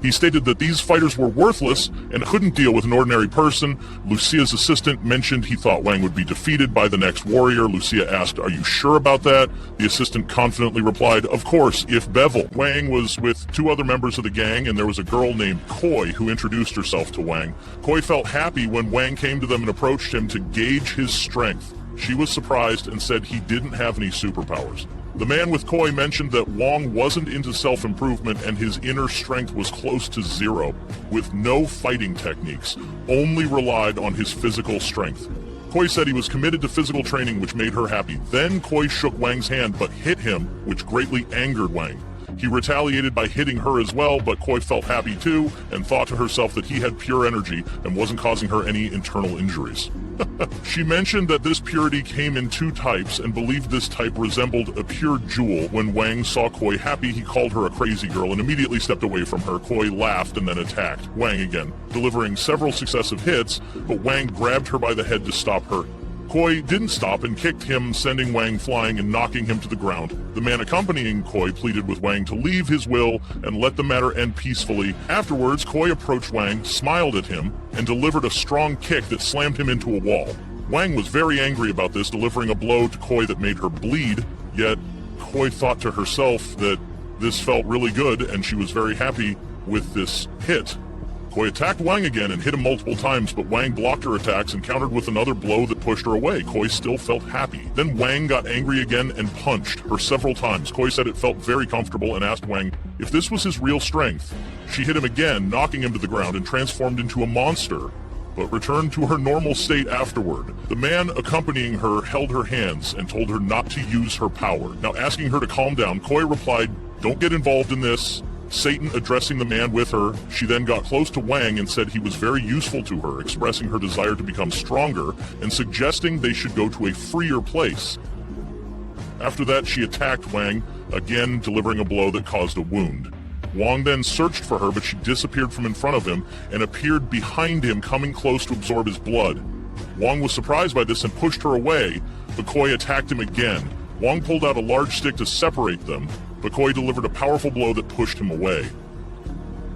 He stated that these fighters were worthless and couldn't deal with an ordinary person. Lucia's assistant mentioned he thought Wang would be defeated by the next warrior. Lucia asked, "Are you sure about that?" The assistant confidently replied, "Of course, if Bevel." Wang was with two other members of the gang, and there was a girl named Koi who introduced herself to Wang. Koi felt happy when Wang came to them and approached him to gauge his strength. She was surprised and said he didn't have any superpowers. The man with Koi mentioned that Wang wasn't into self-improvement and his inner strength was close to zero, with no fighting techniques, only relied on his physical strength. Koi said he was committed to physical training, which made her happy. Then Koi shook Wang's hand but hit him, which greatly angered Wang. He retaliated by hitting her as well, but Koi felt happy too and thought to herself that he had pure energy and wasn't causing her any internal injuries. She mentioned that this purity came in two types and believed this type resembled a pure jewel. When Wang saw Koi happy, he called her a crazy girl and immediately stepped away from her. Koi laughed and then attacked Wang again, delivering several successive hits, but Wang grabbed her by the head to stop her. Koi didn't stop and kicked him, sending Wang flying and knocking him to the ground. The man accompanying Koi pleaded with Wang to leave his will and let the matter end peacefully. Afterwards, Koi approached Wang, smiled at him, and delivered a strong kick that slammed him into a wall. Wang was very angry about this, delivering a blow to Koi that made her bleed, yet Koi thought to herself that this felt really good and she was very happy with this hit. Koi attacked Wang again and hit him multiple times, but Wang blocked her attacks and countered with another blow that pushed her away. Koi still felt happy. Then Wang got angry again and punched her several times. Koi said it felt very comfortable and asked Wang if this was his real strength. She hit him again, knocking him to the ground, and transformed into a monster, but returned to her normal state afterward. The man accompanying her held her hands and told her not to use her power. Now asking her to calm down, Koi replied, "Don't get involved in this." Satan addressing the man with her, she then got close to Wang and said he was very useful to her, expressing her desire to become stronger and suggesting they should go to a freer place. After that, she attacked Wang, again delivering a blow that caused a wound. Wang then searched for her, but she disappeared from in front of him and appeared behind him, coming close to absorb his blood. Wang was surprised by this and pushed her away, but Koi attacked him again. Wang pulled out a large stick to separate them, but Koi delivered a powerful blow that pushed him away.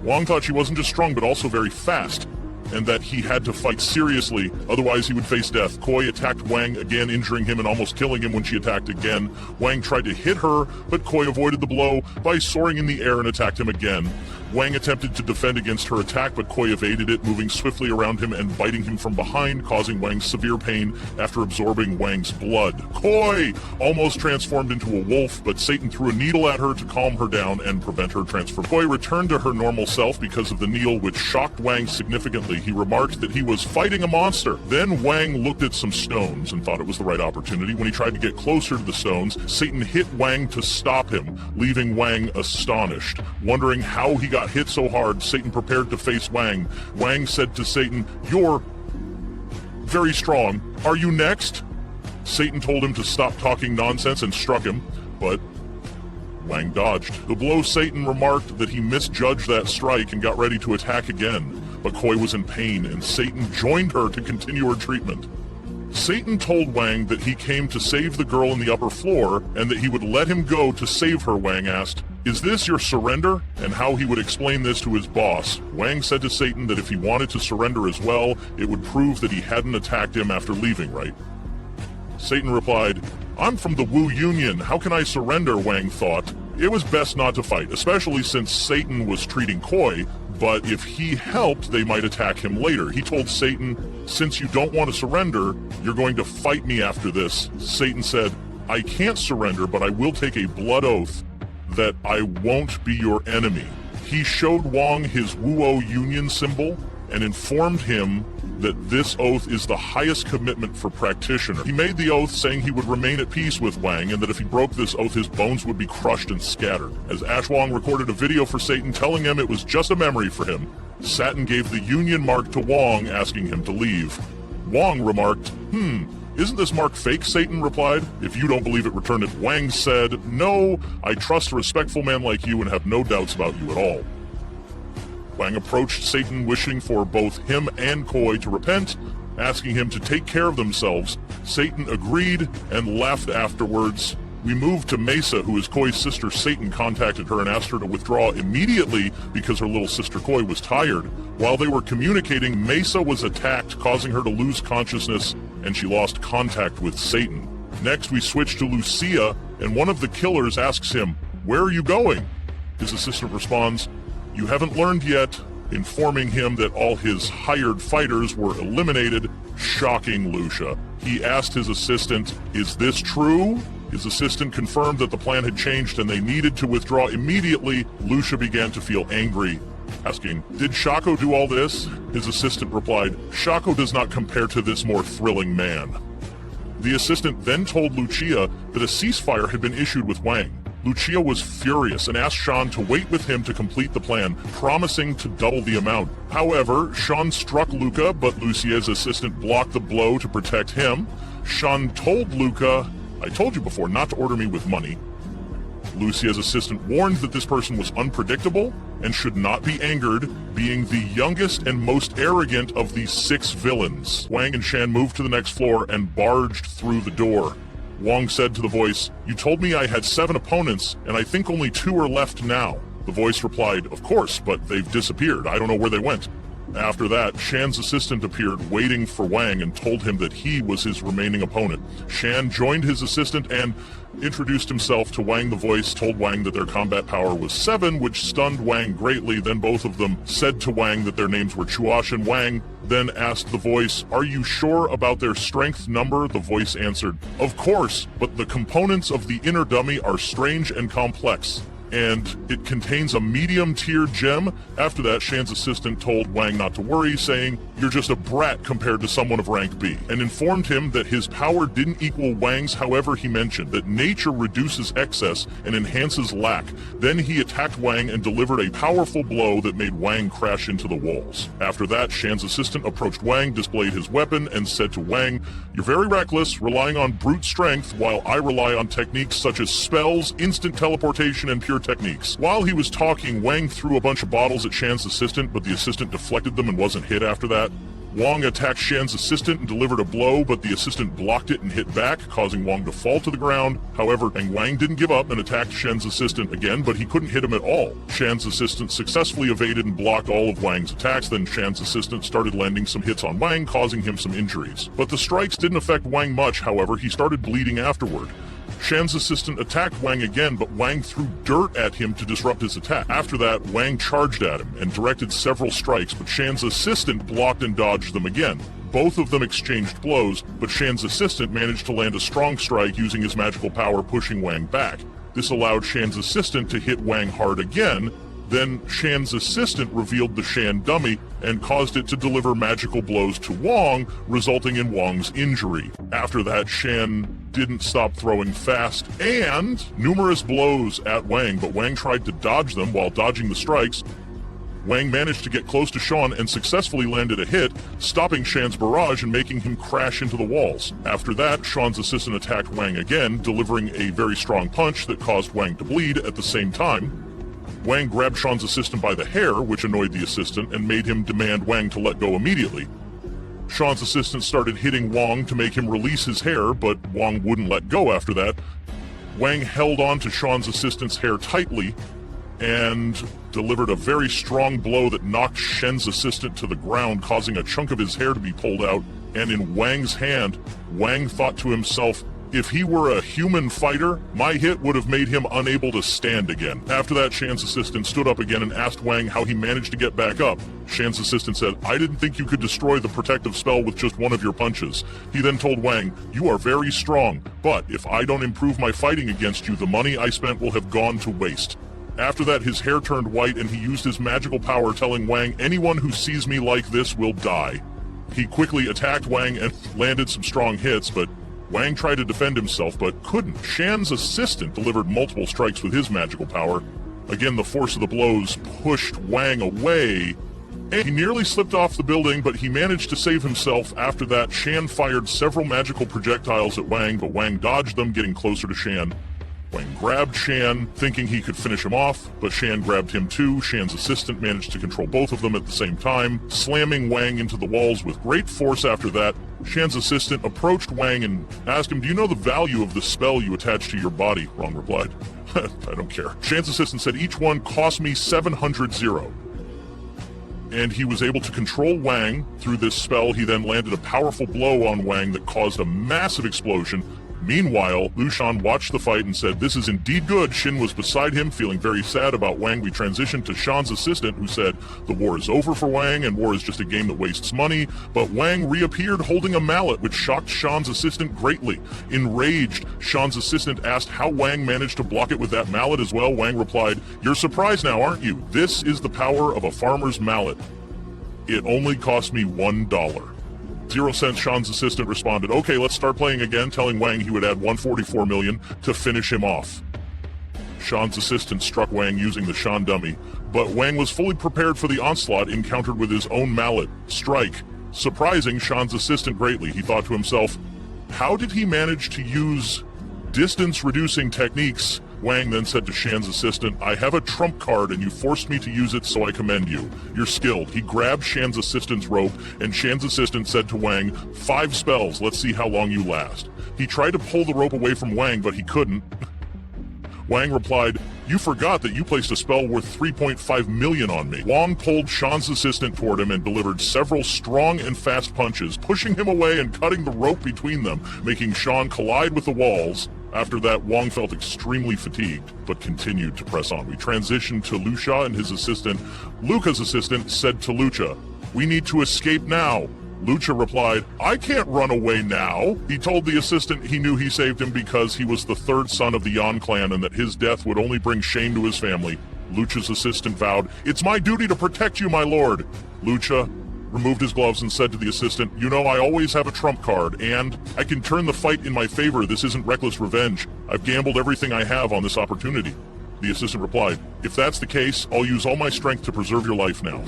Wang thought she wasn't just strong but also very fast, and that he had to fight seriously, otherwise he would face death. Koi attacked Wang again, injuring him and almost killing him when she attacked again. Wang tried to hit her, but Koi avoided the blow by soaring in the air and attacked him again. Wang attempted to defend against her attack, but Koi evaded it, moving swiftly around him and biting him from behind, causing Wang severe pain after absorbing Wang's blood. Koi almost transformed into a wolf, but Satan threw a needle at her to calm her down and prevent her transfer. Koi returned to her normal self because of the needle, which shocked Wang significantly. He remarked that he was fighting a monster. Then Wang looked at some stones and thought it was the right opportunity. When he tried to get closer to the stones, Satan hit Wang to stop him, leaving Wang astonished. Wondering how he got hit so hard, Satan prepared to face Wang. Wang said to Satan, "You're very strong. Are you next?" Satan told him to stop talking nonsense and struck him, but Wang dodged. The blow, Satan remarked that he misjudged that strike and got ready to attack again, but Koi was in pain and Satan joined her to continue her treatment. Satan told Wang that he came to save the girl in the upper floor and that he would let him go to save her. Wang asked, "Is this your surrender?" And how he would explain this to his boss. Wang said to Satan that if he wanted to surrender as well, it would prove that he hadn't attacked him after leaving, right? Satan replied, "I'm from the Wu Union. How can I surrender?" Wang thought. It was best not to fight, especially since Satan was treating Koi, but if he helped, they might attack him later. He told Satan, "Since you don't want to surrender, you're going to fight me after this." Satan said, "I can't surrender, but I will take a blood oath that I won't be your enemy." He showed Wang his Wuo Union symbol and informed him that this oath is the highest commitment for practitioner. He made the oath saying he would remain at peace with Wang and that if he broke this oath, his bones would be crushed and scattered. As Ash Wang recorded a video for Satan telling him it was just a memory for him, Satan gave the Union mark to Wang, asking him to leave. Wang remarked, "Isn't this mark fake?" Satan replied. "If you don't believe it, return it." Wang said, "No, I trust a respectful man like you and have no doubts about you at all." Wang approached Satan, wishing for both him and Koi to repent, asking him to take care of themselves. Satan agreed and left afterwards. We moved to Mesa, who is Koi's sister. Satan contacted her and asked her to withdraw immediately because her little sister Koi was tired. While they were communicating, Mesa was attacked, causing her to lose consciousness, and she lost contact with Satan. Next, we switch to Lucia, and one of the killers asks him, "Where are you going?" His assistant responds, "You haven't learned yet," informing him that all his hired fighters were eliminated, shocking Lucia. He asked his assistant, "Is this true?" His assistant confirmed that the plan had changed and they needed to withdraw immediately. Lucia began to feel angry, asking, "Did Shako do all this?" His assistant replied, "Shako does not compare to this more thrilling man." The assistant then told Lucia that a ceasefire had been issued with Wang. Lucia was furious and asked Sean to wait with him to complete the plan, promising to double the amount. However, Sean struck Luca, but Lucia's assistant blocked the blow to protect him. Sean told Luca, "I told you before not to order me with money." Lucia's assistant warned that this person was unpredictable and should not be angered, being the youngest and most arrogant of the 6 villains. Wang and Shan moved to the next floor and barged through the door. Wang said to the voice, "You told me I had 7 opponents, and I think only 2 are left now." The voice replied, "Of course, but they've disappeared. I don't know where they went." After that, Shan's assistant appeared waiting for Wang and told him that he was his remaining opponent. Shan joined his assistant and introduced himself to Wang. The voice told Wang that their combat power was 7, which stunned Wang greatly. Then both of them said to Wang that their names were Chuash and Wang, then asked the voice, "Are you sure about their strength number?" The voice answered, "Of course, but the components of the inner dummy are strange and complex, and it contains a medium-tier gem." After that, Shan's assistant told Wang not to worry, saying, "You're just a brat compared to someone of rank B," and informed him that his power didn't equal Wang's. However, he mentioned that nature reduces excess and enhances lack. Then he attacked Wang and delivered a powerful blow that made Wang crash into the walls. After that, Shan's assistant approached Wang, displayed his weapon, and said to Wang, "You're very reckless, relying on brute strength, while I rely on techniques such as spells, instant teleportation, and pure techniques." While he was talking, Wang threw a bunch of bottles at Shan's assistant, but the assistant deflected them and wasn't hit after that. Wang attacked Shan's assistant and delivered a blow, but the assistant blocked it and hit back, causing Wang to fall to the ground. However, Wang didn't give up and attacked Shan's assistant again, but he couldn't hit him at all. Shan's assistant successfully evaded and blocked all of Wang's attacks. Then Shan's assistant started landing some hits on Wang, causing him some injuries. But the strikes didn't affect Wang much. However, he started bleeding afterward. Shan's assistant attacked Wang again, but Wang threw dirt at him to disrupt his attack. After that, Wang charged at him and directed several strikes, but Shan's assistant blocked and dodged them again. Both of them exchanged blows, but Shan's assistant managed to land a strong strike using his magical power, pushing Wang back. This allowed Shan's assistant to hit Wang hard again. Then Shan's assistant revealed the Shan dummy and caused it to deliver magical blows to Wang, resulting in Wang's injury. After that, Shan didn't stop throwing fast and numerous blows at Wang, but Wang tried to dodge them. While dodging the strikes, Wang managed to get close to Sean and successfully landed a hit, stopping Shan's barrage and making him crash into the walls. After that, Sean's assistant attacked Wang again, delivering a very strong punch that caused Wang to bleed. At the same time, Wang grabbed Sean's assistant by the hair, which annoyed the assistant and made him demand Wang to let go immediately. Sean's assistant started hitting Wang to make him release his hair, but Wang wouldn't let go after that. Wang held on to Sean's assistant's hair tightly and delivered a very strong blow that knocked Shen's assistant to the ground, causing a chunk of his hair to be pulled out. And in Wang's hand, Wang thought to himself, if he were a human fighter, my hit would have made him unable to stand again. After that, Shan's assistant stood up again and asked Wang how he managed to get back up. Shan's assistant said, I didn't think you could destroy the protective spell with just one of your punches. He then told Wang, you are very strong, but if I don't improve my fighting against you, the money I spent will have gone to waste. After that, his hair turned white and he used his magical power, telling Wang, anyone who sees me like this will die. He quickly attacked Wang and landed some strong hits, but Wang tried to defend himself, but couldn't. Shan's assistant delivered multiple strikes with his magical power. Again, the force of the blows pushed Wang away, and he nearly slipped off the building, but he managed to save himself. After that, Shan fired several magical projectiles at Wang, but Wang dodged them, getting closer to Shan. Wang grabbed Shan, thinking he could finish him off, but Shan grabbed him too. Shan's assistant managed to control both of them at the same time, slamming Wang into the walls with great force. After that, Shan's assistant approached Wang and asked him, do you know the value of the spell you attached to your body? Wang replied, I don't care. Shan's assistant said, each one cost me 700 zero. And he was able to control Wang through this spell. He then landed a powerful blow on Wang that caused a massive explosion. Meanwhile, Lu Shan watched the fight and said, this is indeed good. Shin was beside him, feeling very sad about Wang. We transitioned to Shan's assistant, who said, the war is over for Wang, and war is just a game that wastes money. But Wang reappeared holding a mallet, which shocked Shan's assistant greatly. Enraged, Shan's assistant asked how Wang managed to block it with that mallet as well. Wang replied, you're surprised now, aren't you? This is the power of a farmer's mallet. It only cost me $1. 0 cents, Shan's assistant responded, okay, let's start playing again, telling Wang he would add 144 million to finish him off. Shan's assistant struck Wang using the Shan dummy, but Wang was fully prepared for the onslaught encountered with his own mallet, Strike, surprising Shan's assistant greatly. He thought to himself, how did he manage to use distance-reducing techniques? Wang then said to Shan's assistant, I have a trump card and you forced me to use it, so I commend you. You're skilled. He grabbed Shan's assistant's rope, and Shan's assistant said to Wang, 5 spells, let's see how long you last. He tried to pull the rope away from Wang, but he couldn't. Wang replied, you forgot that you placed a spell worth 3.5 million on me. Wang pulled Shan's assistant toward him and delivered several strong and fast punches, pushing him away and cutting the rope between them, making Shan collide with the walls. After that, Wang felt extremely fatigued, but continued to press on. We transitioned to Lucha and his assistant. Luca's assistant said to Lucha, we need to escape now. Lucha replied, I can't run away now. He told the assistant he knew he saved him because he was the 3rd son of the Yan clan and that his death would only bring shame to his family. Lucha's assistant vowed, it's my duty to protect you, my lord. Lucha removed his gloves and said to the assistant, you know, I always have a trump card, and I can turn the fight in my favor. This isn't reckless revenge. I've gambled everything I have on this opportunity. The assistant replied, if that's the case, I'll use all my strength to preserve your life now.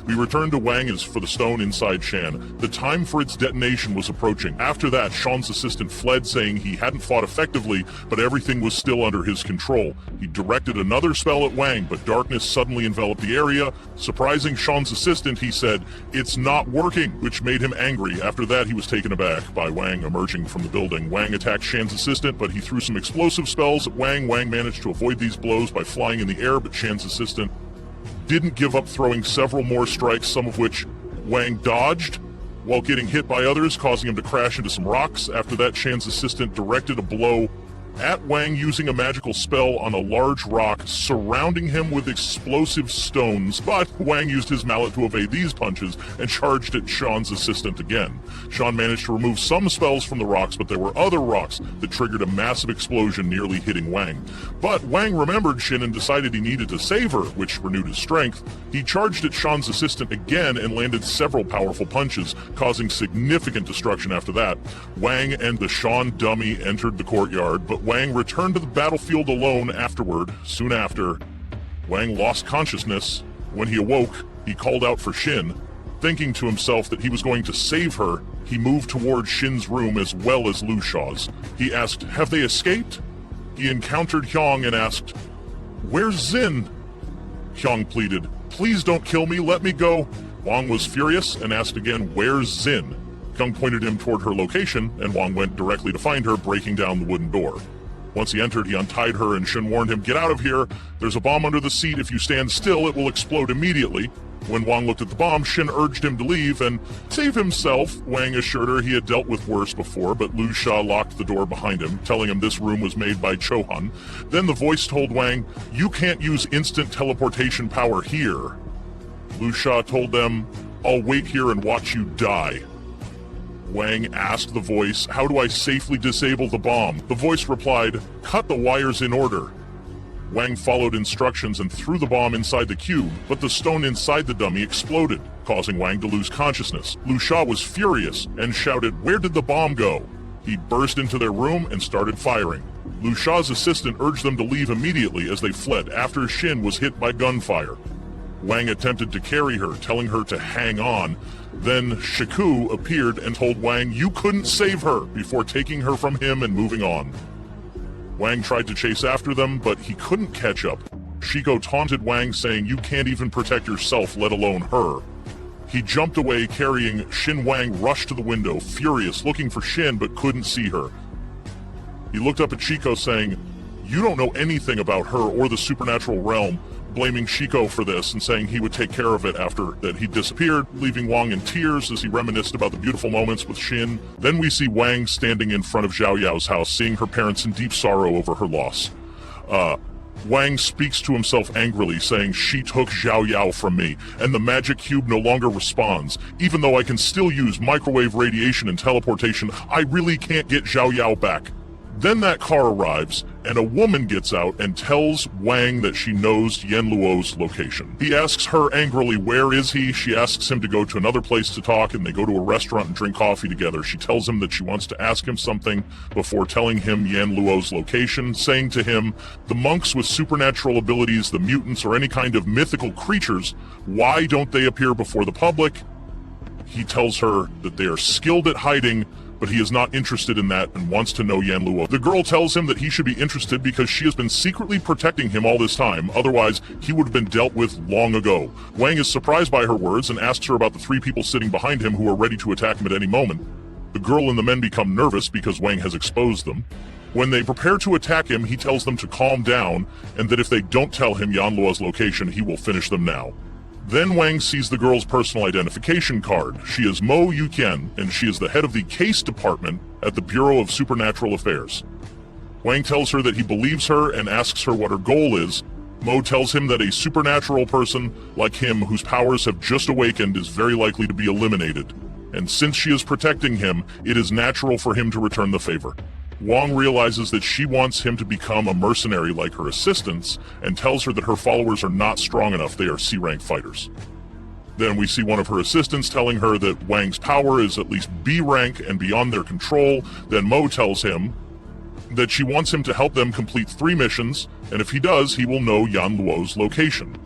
We returned to Wang for the stone inside Shan. The time for its detonation was approaching. After that, Shan's assistant fled, saying he hadn't fought effectively, but everything was still under his control. He directed another spell at Wang, but darkness suddenly enveloped the area. Surprising Shan's assistant, he said, it's not working, which made him angry. After that, he was taken aback by Wang emerging from the building. Wang attacked Shan's assistant, but he threw some explosive spells at Wang. Wang managed to avoid these blows by flying in the air, but Shan's assistant didn't give up, throwing several more strikes, some of which Wang dodged, while getting hit by others, causing him to crash into some rocks. After that, Shan's assistant directed a blow at Wang using a magical spell on a large rock, surrounding him with explosive stones, but Wang used his mallet to evade these punches and charged at Shan's assistant again. Shan managed to remove some spells from the rocks, but there were other rocks that triggered a massive explosion, nearly hitting Wang. But Wang remembered Shin and decided he needed to save her, which renewed his strength. He charged at Shan's assistant again and landed several powerful punches, causing significant destruction. After that, Wang and the Shan dummy entered the courtyard, but Wang returned to the battlefield alone afterward. Soon after, Wang lost consciousness. When he awoke, he called out for Shin. Thinking to himself that he was going to save her, he moved toward Shin's room as well as Lu Sha's. He asked, have they escaped? He encountered Hyung and asked, where's Zin? Hyung pleaded, please don't kill me, let me go. Wang was furious and asked again, where's Zin? Hyung pointed him toward her location, and Wang went directly to find her, breaking down the wooden door. Once he entered, he untied her, and Shin warned him, "Get out of here. There's a bomb under the seat. If you stand still, it will explode immediately." When Wang looked at the bomb, Shin urged him to leave and save himself. Wang assured her he had dealt with worse before, but Lu Sha locked the door behind him, telling him this room was made by Chohan. Then the voice told Wang, "You can't use instant teleportation power here." Lu Sha told them, "I'll wait here and watch you die." Wang asked the voice, "How do I safely disable the bomb?" The voice replied, "Cut the wires in order." Wang followed instructions and threw the bomb inside the cube, but the stone inside the dummy exploded, causing Wang to lose consciousness. Lu Sha was furious and shouted, "Where did the bomb go?" He burst into their room and started firing. Lu Sha's assistant urged them to leave immediately as they fled after Shin was hit by gunfire. Wang attempted to carry her, telling her to hang on. Then Shiku appeared and told Wang you couldn't save her, before taking her from him and moving on. Wang tried to chase after them, but he couldn't catch up. Shiko taunted Wang, saying, "You can't even protect yourself, let alone her." He jumped away carrying Shin. Wang rushed to the window, furious, looking for Shin but couldn't see her. He looked up at Shiko, saying, "You don't know anything about her or the supernatural realm," blaming Shiko for this and saying he would take care of it after that he disappeared, leaving Wang in tears as he reminisced about the beautiful moments with Shin. Then we see Wang standing in front of Zhao Yao's house, seeing her parents in deep sorrow over her loss. Wang speaks to himself angrily, saying, "She took Zhao Yao from me, and the magic cube no longer responds. Even though I can still use microwave radiation and teleportation, I really can't get Zhao Yao back." Then that car arrives, and a woman gets out and tells Wang that she knows Yan Luo's location. He asks her angrily, "Where is he?" She asks him to go to another place to talk, and they go to a restaurant and drink coffee together. She tells him that she wants to ask him something before telling him Yan Luo's location, saying to him, "The monks with supernatural abilities, the mutants, or any kind of mythical creatures, why don't they appear before the public?" He tells her that they are skilled at hiding, but he is not interested in that and wants to know Yan Luo. The girl tells him that he should be interested because she has been secretly protecting him all this time, otherwise he would have been dealt with long ago. Wang is surprised by her words and asks her about the three people sitting behind him who are ready to attack him at any moment. The girl and the men become nervous because Wang has exposed them. When they prepare to attack him, he tells them to calm down and that if they don't tell him Yan Luo's location, he will finish them now. Then Wang sees the girl's personal identification card. She is Mo Yuqian, and she is the head of the case department at the Bureau of Supernatural Affairs. Wang tells her that he believes her and asks her what her goal is. Mo tells him that a supernatural person like him whose powers have just awakened is very likely to be eliminated, and since she is protecting him, it is natural for him to return the favor. Wang realizes that she wants him to become a mercenary like her assistants, and tells her that her followers are not strong enough, they are C-rank fighters. Then we see one of her assistants telling her that Wang's power is at least B-rank and beyond their control. Then Mo tells him that she wants him to help them complete 3 missions, and if he does, he will know Yan Luo's location.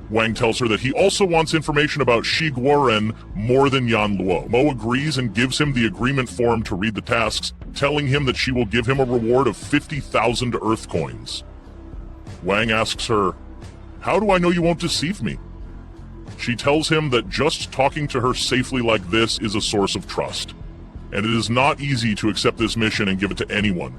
Wang tells her that he also wants information about Shi Guoren more than Yan Luo. Mo agrees and gives him the agreement form to read the tasks, telling him that she will give him a reward of 50,000 Earth coins. Wang asks her, "How do I know you won't deceive me?" She tells him that just talking to her safely like this is a source of trust, and it is not easy to accept this mission and give it to anyone.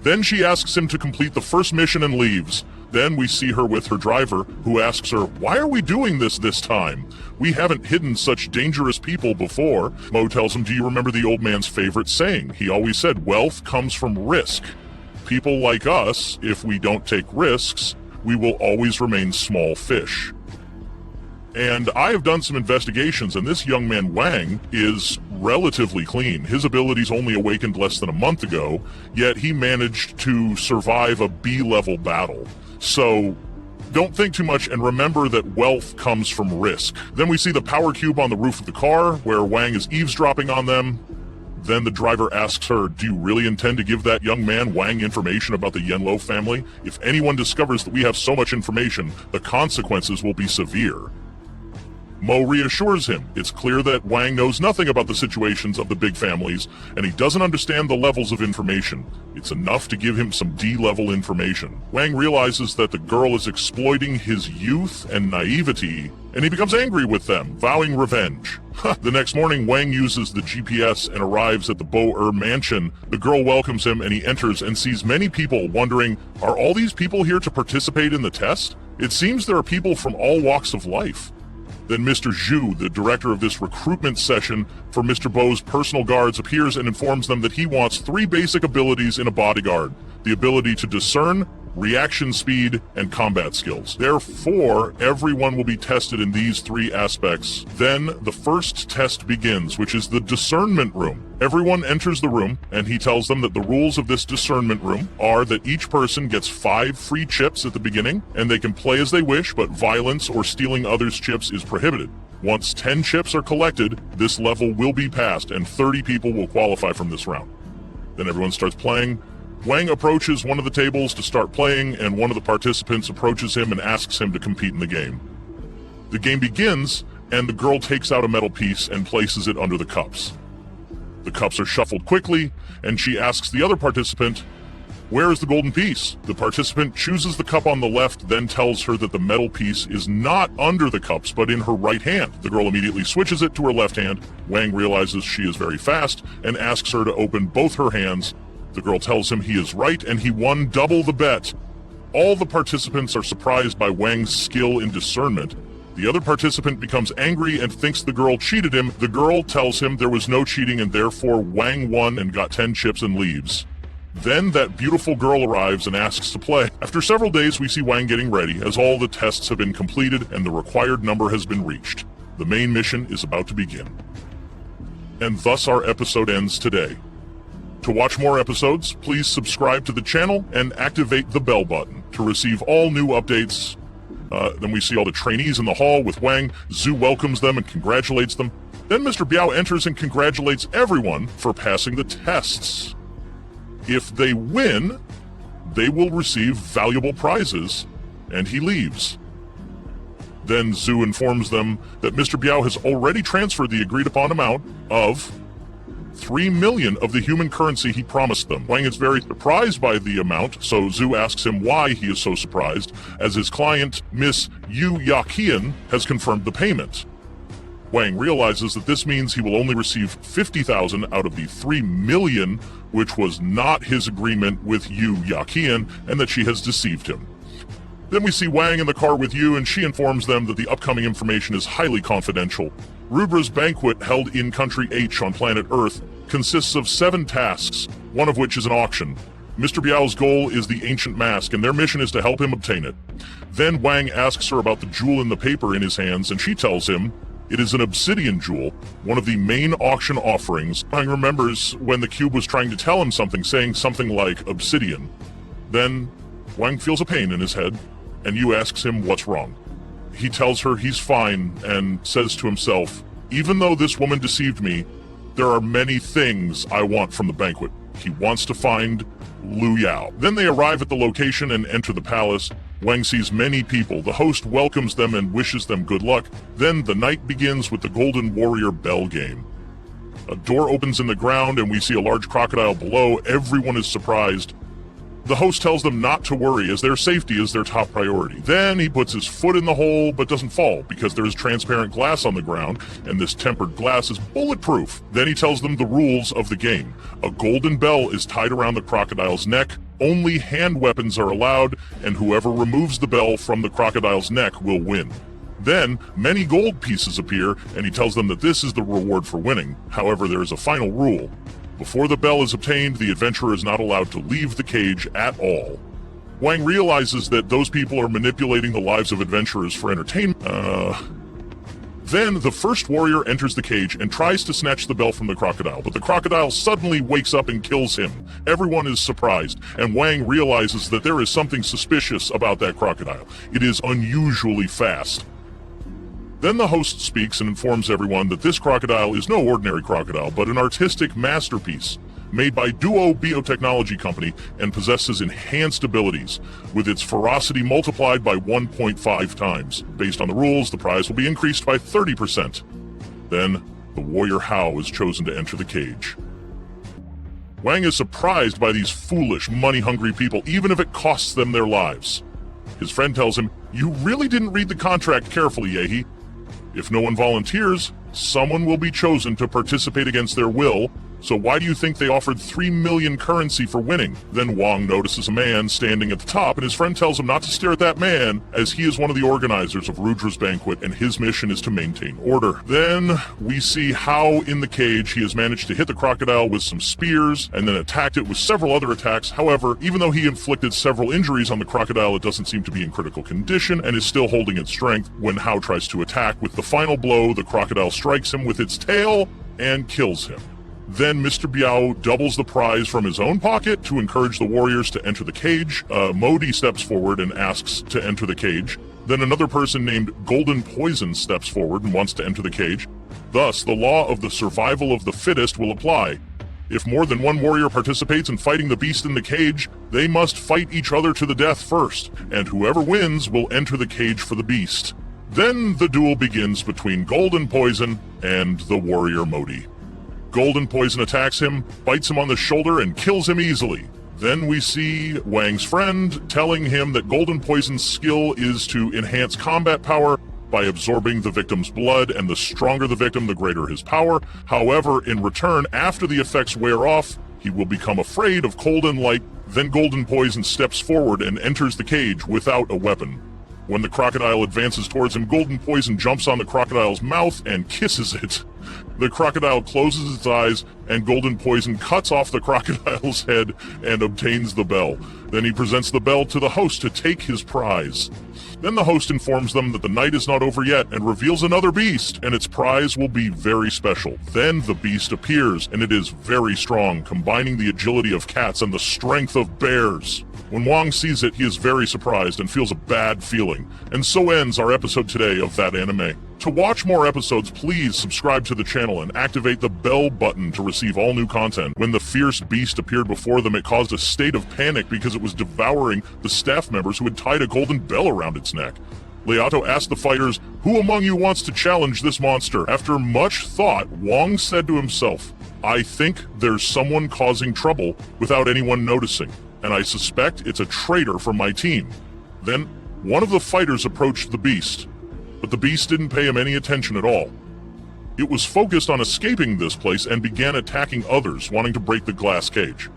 Then she asks him to complete the first mission and leaves. Then we see her with her driver, who asks her, "Why are we doing this time? We haven't hidden such dangerous people before." Mo tells him, "Do you remember the old man's favorite saying? He always said, wealth comes from risk. People like us, if we don't take risks, we will always remain small fish." And I have done some investigations, and this young man Wang is relatively clean. His abilities only awakened less than a month ago, yet he managed to survive a B-level battle. So don't think too much and remember that wealth comes from risk. Then we see the power cube on the roof of the car, where Wang is eavesdropping on them. Then the driver asks her, "Do you really intend to give that young man Wang information about the Yan Luo family? If anyone discovers that we have so much information, the consequences will be severe." Mo reassures him. It's clear that Wang knows nothing about the situations of the big families, and he doesn't understand the levels of information. It's enough to give him some D-level information. Wang realizes that the girl is exploiting his youth and naivety, and he becomes angry with them, vowing revenge. The next morning, Wang uses the GPS and arrives at the Bo-Er mansion. The girl welcomes him, and he enters and sees many people, wondering, are all these people here to participate in the test? It seems there are people from all walks of life. Then Mr. Zhu, the director of this recruitment session for Mr. Bo's personal guards, appears and informs them that he wants 3 basic abilities in a bodyguard: the ability to discern, reaction speed, and combat skills. Therefore, everyone will be tested in these 3 aspects. Then the first test begins, which is the discernment room. Everyone enters the room, and he tells them that the rules of this discernment room are that each person gets 5 free chips at the beginning, and they can play as they wish, but violence or stealing others' chips is prohibited. Once 10 chips are collected, this level will be passed, and 30 people will qualify from this round. Then everyone starts playing. Wang approaches one of the tables to start playing, and one of the participants approaches him and asks him to compete in the game. The game begins, and the girl takes out a metal piece and places it under the cups. The cups are shuffled quickly, and she asks the other participant, "Where is the golden piece?" The participant chooses the cup on the left, then tells her that the metal piece is not under the cups, but in her right hand. The girl immediately switches it to her left hand. Wang realizes she is very fast and asks her to open both her hands. The girl tells him he is right, and he won double the bet. All the participants are surprised by Wang's skill in discernment. The other participant becomes angry and thinks the girl cheated him. The girl tells him there was no cheating, and therefore Wang won and got 10 chips and leaves. Then that beautiful girl arrives and asks to play. After several days, we see Wang getting ready, as all the tests have been completed and the required number has been reached. The main mission is about to begin. And thus our episode ends today. To watch more episodes, please subscribe to the channel and activate the bell button to receive all new updates. Then we see all the trainees in the hall with Wang. Zhu welcomes them and congratulates them. Then Mr. Biao enters and congratulates everyone for passing the tests. If they win, they will receive valuable prizes, and he leaves. Then Zhu informs them that Mr. Biao has already transferred the agreed upon amount of 3 million of the human currency he promised them. Wang is very surprised by the amount, so Zhu asks him why he is so surprised, as his client, Miss Yu Yaqian, has confirmed the payment. Wang realizes that this means he will only receive 50,000 out of the 3 million, which was not his agreement with Yu Yaqian, and that she has deceived him. Then we see Wang in the car with Yu, and she informs them that the upcoming information is highly confidential. Rubra's banquet, held in Country H on planet Earth, consists of 7 tasks, one of which is an auction. Mr. Biao's goal is the ancient mask, and their mission is to help him obtain it. Then Wang asks her about the jewel in the paper in his hands, and she tells him it is an obsidian jewel, one of the main auction offerings. Wang remembers when the cube was trying to tell him something, saying something like obsidian. Then Wang feels a pain in his head, and Yu asks him what's wrong. He tells her he's fine and says to himself, even though this woman deceived me, there are many things I want from the banquet. He wants to find Lu Yao. Then they arrive at the location and enter the palace. Wang sees many people. The host welcomes them and wishes them good luck. Then the night begins with the Golden Warrior Bell game. A door opens in the ground and we see a large crocodile below. Everyone is surprised. The host tells them not to worry, as their safety is their top priority. Then he puts his foot in the hole but doesn't fall because there is transparent glass on the ground, and this tempered glass is bulletproof. Then he tells them the rules of the game. A golden bell is tied around the crocodile's neck. Only hand weapons are allowed, and whoever removes the bell from the crocodile's neck will win. Then many gold pieces appear, and he tells them that this is the reward for winning. However, there is a final rule. Before the bell is obtained, the adventurer is not allowed to leave the cage at all. Wang realizes that those people are manipulating the lives of adventurers for entertainment. Then the first warrior enters the cage and tries to snatch the bell from the crocodile, but the crocodile suddenly wakes up and kills him. Everyone is surprised, and Wang realizes that there is something suspicious about that crocodile. It is unusually fast. Then the host speaks and informs everyone that this crocodile is no ordinary crocodile, but an artistic masterpiece. made by Duo Biotechnology Company and possesses enhanced abilities, with its ferocity multiplied by 1.5 times. Based on the rules, the prize will be increased by 30%. Then, the warrior Hao is chosen to enter the cage. Wang is surprised by these foolish, money-hungry people, even if it costs them their lives. His friend tells him, "You really didn't read the contract carefully, Yehi. If no one volunteers, someone will be chosen to participate against their will, so why do you think they offered 3 million currency for winning?" Then Wang notices a man standing at the top, and his friend tells him not to stare at that man, as he is one of the organizers of Rudra's banquet, and his mission is to maintain order. Then we see how in the cage he has managed to hit the crocodile with some spears, and then attacked it with several other attacks. However, even though he inflicted several injuries on the crocodile, it doesn't seem to be in critical condition, and is still holding its strength. When Hao tries to attack with the final blow, the crocodile strikes him with its tail and kills him. Then Mr. Biao doubles the prize from his own pocket to encourage the warriors to enter the cage. Modi steps forward and asks to enter the cage. Then another person named Golden Poison steps forward and wants to enter the cage. Thus, the law of the survival of the fittest will apply. If more than one warrior participates in fighting the beast in the cage, they must fight each other to the death first, and whoever wins will enter the cage for the beast. Then the duel begins between Golden Poison and the warrior Modi. Golden Poison attacks him, bites him on the shoulder, and kills him easily. Then we see Wang's friend telling him that Golden Poison's skill is to enhance combat power by absorbing the victim's blood, and the stronger the victim, the greater his power. However, in return, after the effects wear off, he will become afraid of cold and light. Then Golden Poison steps forward and enters the cage without a weapon. When the crocodile advances towards him, Golden Poison jumps on the crocodile's mouth and kisses it. The crocodile closes its eyes, and Golden Poison cuts off the crocodile's head and obtains the bell. Then he presents the bell to the host to take his prize. Then the host informs them that the night is not over yet and reveals another beast, and its prize will be very special. Then the beast appears, and it is very strong, combining the agility of cats and the strength of bears. When Wang sees it, he is very surprised and feels a bad feeling. And so ends our episode today of That Anime. To watch more episodes, please subscribe to the channel and activate the bell button to receive all new content. When the fierce beast appeared before them, it caused a state of panic because it was devouring the staff members who had tied a golden bell around its neck. Leato asked the fighters, "Who among you wants to challenge this monster?" After much thought, Wang said to himself, "I think there's someone causing trouble without anyone noticing, and I suspect it's a traitor from my team." Then, one of the fighters approached the beast, but the beast didn't pay him any attention at all. It was focused on escaping this place and began attacking others, wanting to break the glass cage.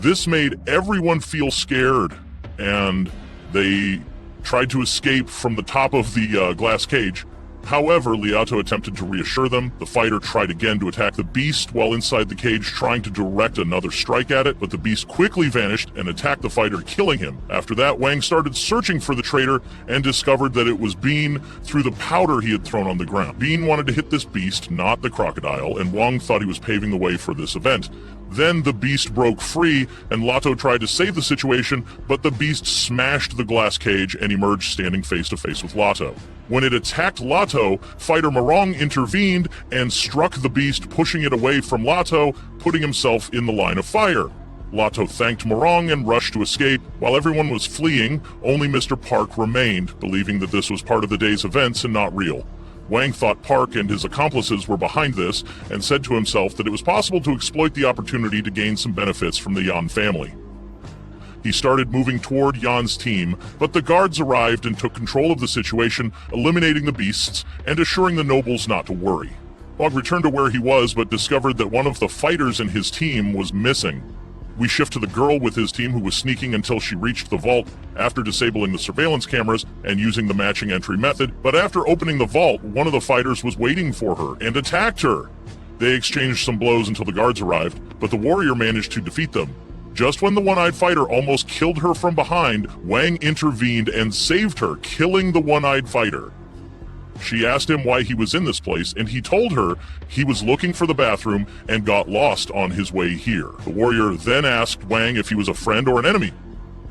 This made everyone feel scared, and they tried to escape from the top of the glass cage. However, Leato attempted to reassure them. The fighter tried again to attack the beast while inside the cage, trying to direct another strike at it, but the beast quickly vanished and attacked the fighter, killing him. After that, Wang started searching for the traitor and discovered that it was Bean through the powder he had thrown on the ground. Bean wanted to hit this beast, not the crocodile, and Wang thought he was paving the way for this event. Then the beast broke free, and Lato tried to save the situation, but the beast smashed the glass cage and emerged standing face to face with Lato. When it attacked Lato, fighter Morong intervened and struck the beast, pushing it away from Lato, putting himself in the line of fire. Lato thanked Morong and rushed to escape. While everyone was fleeing, only Mr. Park remained, believing that this was part of the day's events and not real. Wang thought Park and his accomplices were behind this, and said to himself that it was possible to exploit the opportunity to gain some benefits from the Yan family. He started moving toward Yan's team, but the guards arrived and took control of the situation, eliminating the beasts and assuring the nobles not to worry. Wang returned to where he was, but discovered that one of the fighters in his team was missing. We shift to the girl with his team, who was sneaking until she reached the vault after disabling the surveillance cameras and using the matching entry method. But after opening the vault, one of the fighters was waiting for her and attacked her. They exchanged some blows until the guards arrived, but the warrior managed to defeat them. Just when the one-eyed fighter almost killed her from behind, Wang intervened and saved her, killing the one-eyed fighter. She asked him why he was in this place, and he told her he was looking for the bathroom and got lost on his way here. The warrior then asked Wang if he was a friend or an enemy.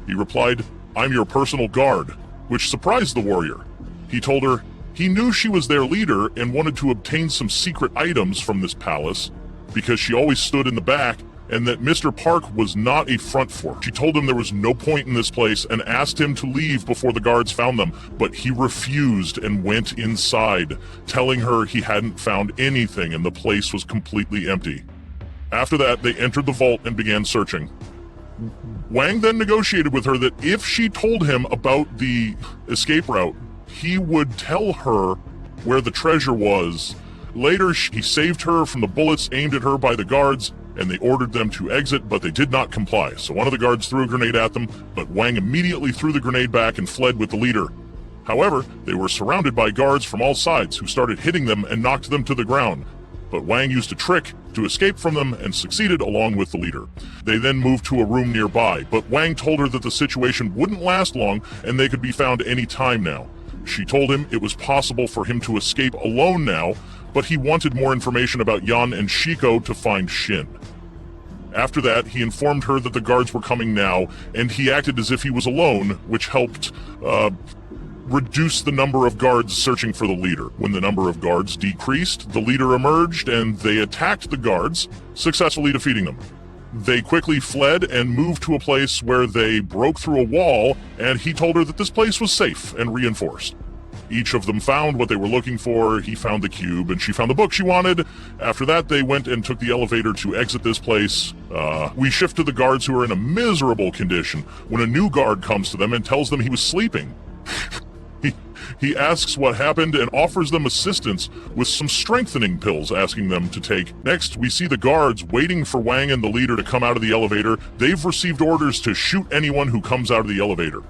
He replied, "I'm your personal guard," which surprised the warrior. He told her he knew she was their leader and wanted to obtain some secret items from this palace because she always stood in the back and that Mr. Park was not a front for her. She told him there was no point in this place and asked him to leave before the guards found them, but he refused and went inside, telling her he hadn't found anything and the place was completely empty. After that, they entered the vault and began searching. Wang then negotiated with her that if she told him about the escape route, he would tell her where the treasure was. Later, he saved her from the bullets aimed at her by the guards, and they ordered them to exit, but they did not comply. So one of the guards threw a grenade at them, but Wang immediately threw the grenade back and fled with the leader. However, they were surrounded by guards from all sides who started hitting them and knocked them to the ground. But Wang used a trick to escape from them and succeeded along with the leader. They then moved to a room nearby, but Wang told her that the situation wouldn't last long and they could be found any time now. She told him it was possible for him to escape alone now, but he wanted more information about Yan and Shiko to find Shin. After that, he informed her that the guards were coming now, and he acted as if he was alone, which helped reduce the number of guards searching for the leader. When the number of guards decreased, the leader emerged and they attacked the guards, successfully defeating them. They quickly fled and moved to a place where they broke through a wall, and he told her that this place was safe and reinforced. Each of them found what they were looking for. He found the cube, and she found the book she wanted. After that, they went and took the elevator to exit this place. We shift to the guards who are in a miserable condition when a new guard comes to them and tells them he was sleeping. He asks what happened and offers them assistance with some strengthening pills, asking them to take. Next, we see the guards waiting for Wang and the leader to come out of the elevator. They've received orders to shoot anyone who comes out of the elevator.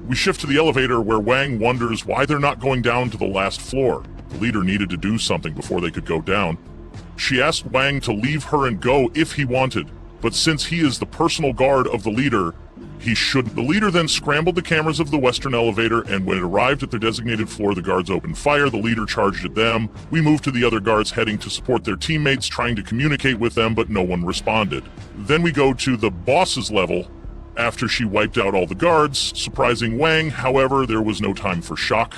We shift to the elevator where Wang wonders why they're not going down to the last floor. The leader needed to do something before they could go down. She asked Wang to leave her and go if he wanted, but since he is the personal guard of the leader, he shouldn't. The leader then scrambled the cameras of the western elevator, and when it arrived at their designated floor, the guards opened fire. The leader charged at them. We moved to the other guards heading to support their teammates, trying to communicate with them, but no one responded. Then we go to the boss's level after she wiped out all the guards, surprising Wang. However, there was no time for shock.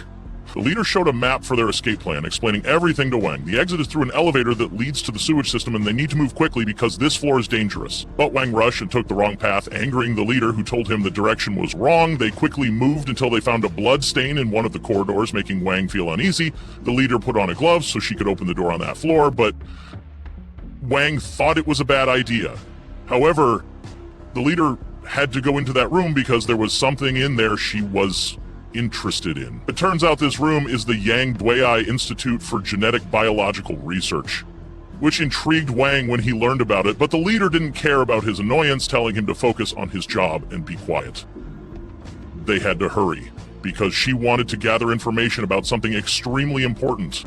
The leader showed a map for their escape plan, explaining everything to Wang. The exit is through an elevator that leads to the sewage system, and they need to move quickly because this floor is dangerous. But Wang rushed and took the wrong path, angering the leader, who told him the direction was wrong. They quickly moved until they found a blood stain in one of the corridors, making Wang feel uneasy. The leader put on a glove so she could open the door on that floor, but Wang thought it was a bad idea. However, the leader had to go into that room because there was something in there she was interested in. It turns out this room is the Yang Dui Institute for Genetic Biological Research, which intrigued Wang when he learned about it, but the leader didn't care about his annoyance, telling him to focus on his job and be quiet. They had to hurry, because she wanted to gather information about something extremely important.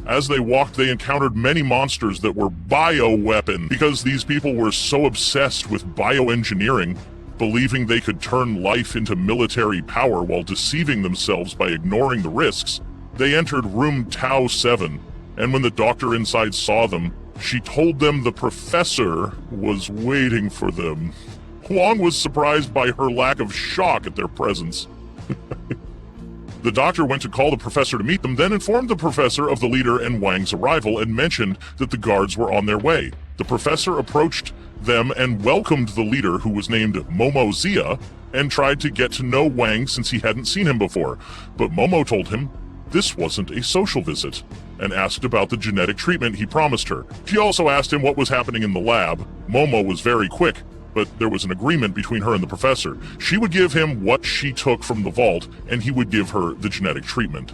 As they walked, they encountered many monsters that were bioweapons, because these people were so obsessed with bioengineering, believing they could turn life into military power while deceiving themselves by ignoring the risks. They entered room Tau 7, and when the doctor inside saw them, she told them the professor was waiting for them. Huang was surprised by her lack of shock at their presence. The doctor went to call the professor to meet them, then informed the professor of the leader and Wang's arrival and mentioned that the guards were on their way. The professor approached them and welcomed the leader, who was named Momo Zia, and tried to get to know Wang since he hadn't seen him before. But Momo told him this wasn't a social visit, and asked about the genetic treatment he promised her. She also asked him what was happening in the lab. Momo was very quick, but there was an agreement between her and the professor. She would give him what she took from the vault, and he would give her the genetic treatment.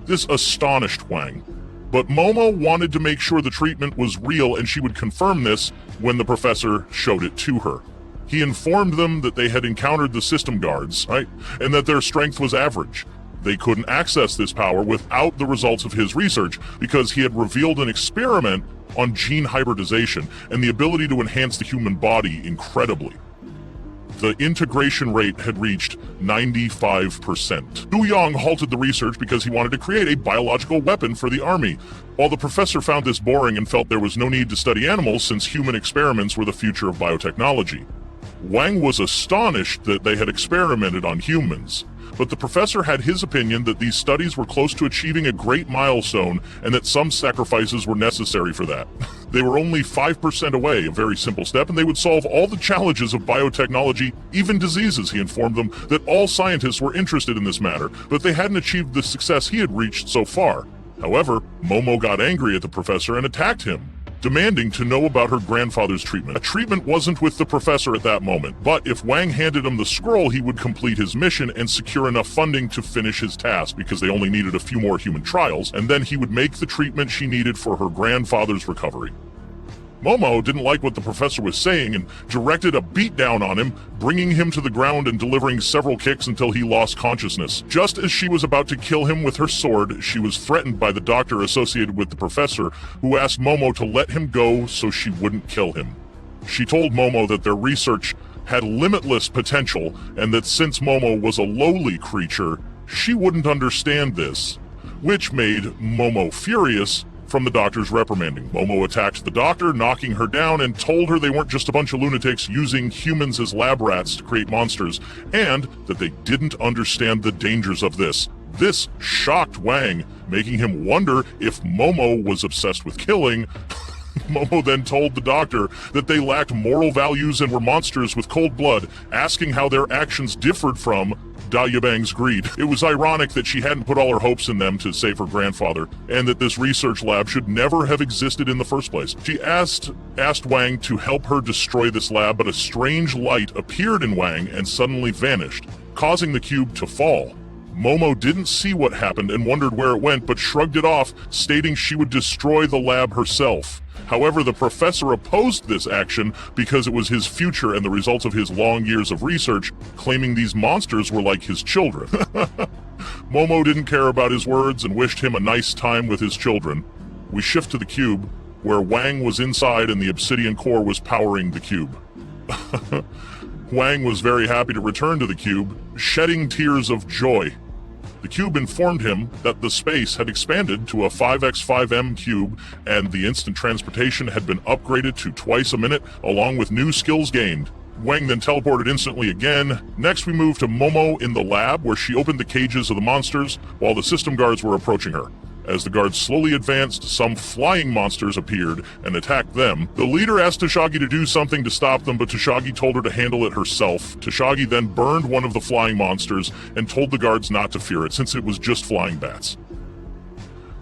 This astonished Wang. But Momo wanted to make sure the treatment was real, and she would confirm this when the professor showed it to her. He informed them that they had encountered the system guards, right? And that their strength was average. They couldn't access this power without the results of his research, because he had revealed an experiment on gene hybridization and the ability to enhance the human body incredibly. The integration rate had reached 95%. Du Yang halted the research because he wanted to create a biological weapon for the army, while the professor found this boring and felt there was no need to study animals since human experiments were the future of biotechnology. Wang was astonished that they had experimented on humans, But the professor had his opinion that these studies were close to achieving a great milestone and that some sacrifices were necessary for that. They were only 5% away, a very simple step, and they would solve all the challenges of biotechnology, even diseases. He informed them that all scientists were interested in this matter, but they hadn't achieved the success he had reached so far. However, Momo got angry at the professor and attacked him, demanding to know about her grandfather's treatment. A treatment wasn't with the professor at that moment, but if Wang handed him the scroll, he would complete his mission and secure enough funding to finish his task, because they only needed a few more human trials, and then he would make the treatment she needed for her grandfather's recovery. Momo didn't like what the professor was saying and directed a beatdown on him, bringing him to the ground and delivering several kicks until he lost consciousness. Just as she was about to kill him with her sword, she was threatened by the doctor associated with the professor, who asked Momo to let him go so she wouldn't kill him. She told Momo that their research had limitless potential and that since Momo was a lowly creature, she wouldn't understand this, which made Momo furious from the doctor's reprimanding. Momo attacked the doctor, knocking her down, and told her they weren't just a bunch of lunatics using humans as lab rats to create monsters, and that they didn't understand the dangers of this. This shocked Wang, making him wonder if Momo was obsessed with killing. Momo then told the doctor that they lacked moral values and were monsters with cold blood, asking how their actions differed from Dalyabang's greed. It was ironic that she hadn't put all her hopes in them to save her grandfather, and that this research lab should never have existed in the first place. She asked Wang to help her destroy this lab, but a strange light appeared in Wang and suddenly vanished, causing the cube to fall. Momo didn't see what happened and wondered where it went, but shrugged it off, stating she would destroy the lab herself. However, the professor opposed this action because it was his future and the result of his long years of research, claiming these monsters were like his children. Momo didn't care about his words and wished him a nice time with his children. We shift to the cube, where Wang was inside and the obsidian core was powering the cube. Wang was very happy to return to the cube, shedding tears of joy. The cube informed him that the space had expanded to a 5x5m cube, and the instant transportation had been upgraded to twice a minute, along with new skills gained. Wang then teleported instantly again. Next we moved to Momo in the lab, where she opened the cages of the monsters while the system guards were approaching her. As the guards slowly advanced, some flying monsters appeared and attacked them. The leader asked Tashagi to do something to stop them, but Tashagi told her to handle it herself. Tashagi then burned one of the flying monsters and told the guards not to fear it, since it was just flying bats.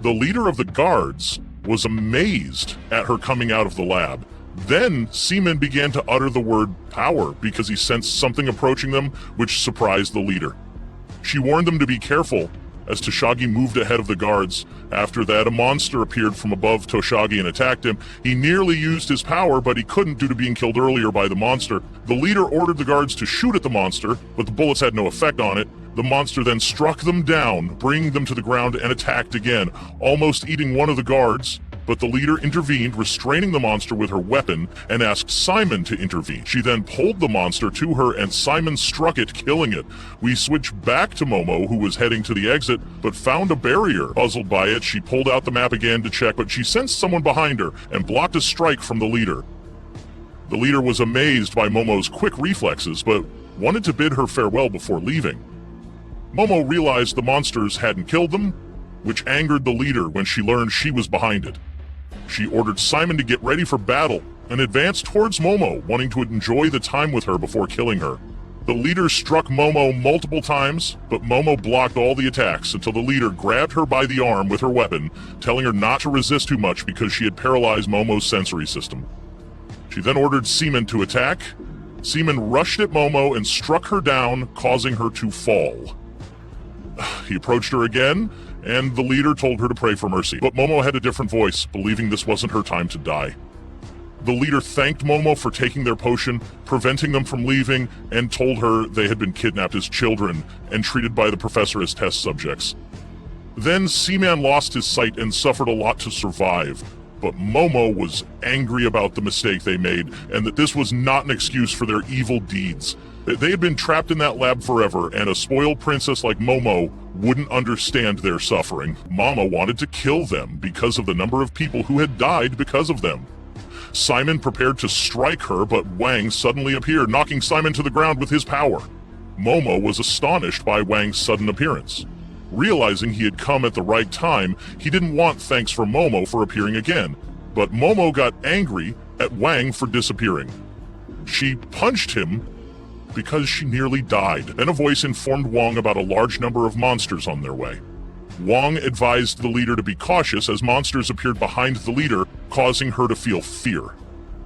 The leader of the guards was amazed at her coming out of the lab. Then Seaman began to utter the word power because he sensed something approaching them, which surprised the leader. She warned them to be careful as Tashagi moved ahead of the guards. After that, a monster appeared from above Tashagi and attacked him. He nearly used his power, but he couldn't due to being killed earlier by the monster. The leader ordered the guards to shoot at the monster, but the bullets had no effect on it. The monster then struck them down, bringing them to the ground, and attacked again, almost eating one of the guards. But the leader intervened, restraining the monster with her weapon, and asked Simon to intervene. She then pulled the monster to her, and Simon struck it, killing it. We switch back to Momo, who was heading to the exit, but found a barrier. Puzzled by it, she pulled out the map again to check, but she sensed someone behind her, and blocked a strike from the leader. The leader was amazed by Momo's quick reflexes, but wanted to bid her farewell before leaving. Momo realized the monsters hadn't killed them, which angered the leader when she learned she was behind it. She ordered Simon to get ready for battle and advanced towards Momo, wanting to enjoy the time with her before killing her. The leader struck Momo multiple times, but Momo blocked all the attacks until the leader grabbed her by the arm with her weapon, telling her not to resist too much because she had paralyzed Momo's sensory system. She then ordered Seaman to attack. Seaman rushed at Momo and struck her down, causing her to fall. He approached her again, and the leader told her to pray for mercy. But Momo had a different voice, believing this wasn't her time to die. The leader thanked Momo for taking their potion, preventing them from leaving, and told her they had been kidnapped as children and treated by the professor as test subjects. Then Seaman lost his sight and suffered a lot to survive. But Momo was angry about the mistake they made, and that this was not an excuse for their evil deeds. They had been trapped in that lab forever, and a spoiled princess like Momo wouldn't understand their suffering. Mama wanted to kill them because of the number of people who had died because of them. Simon prepared to strike her, but Wang suddenly appeared, knocking Simon to the ground with his power. Momo was astonished by Wang's sudden appearance. Realizing he had come at the right time, he didn't want thanks from Momo for appearing again, but Momo got angry at Wang for disappearing. She punched him because she nearly died. Then a voice informed Wang about a large number of monsters on their way. Wang advised the leader to be cautious as monsters appeared behind the leader, causing her to feel fear.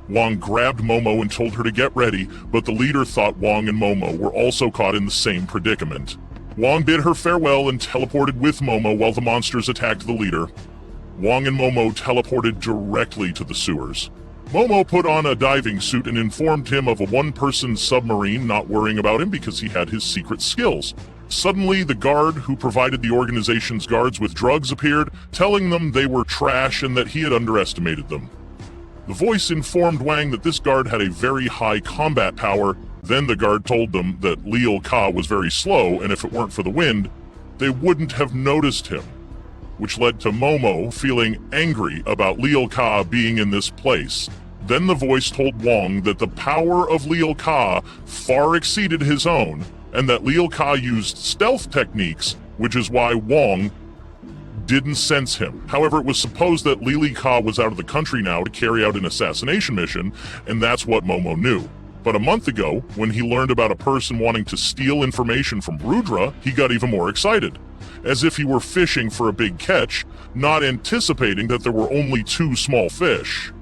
Wang grabbed Momo and told her to get ready, but the leader thought Wang and Momo were also caught in the same predicament. Wang bid her farewell and teleported with Momo while the monsters attacked the leader. Wang and Momo teleported directly to the sewers. Momo put on a diving suit and informed him of a one-person submarine, not worrying about him because he had his secret skills. Suddenly, the guard who provided the organization's guards with drugs appeared, telling them they were trash and that he had underestimated them. The voice informed Wang that this guard had a very high combat power. Then the guard told them that Lil Ka was very slow, and if it weren't for the wind, they wouldn't have noticed him, which led to Momo feeling angry about Lil Ka being in this place. Then the voice told Wang that the power of Lil Ka far exceeded his own, and that Lil Ka used stealth techniques, which is why Wang didn't sense him. However, it was supposed that Lil Ka was out of the country now to carry out an assassination mission, and that's what Momo knew. But a month ago, when he learned about a person wanting to steal information from Rudra, he got even more excited, as if he were fishing for a big catch, not anticipating that there were only 2 small fish.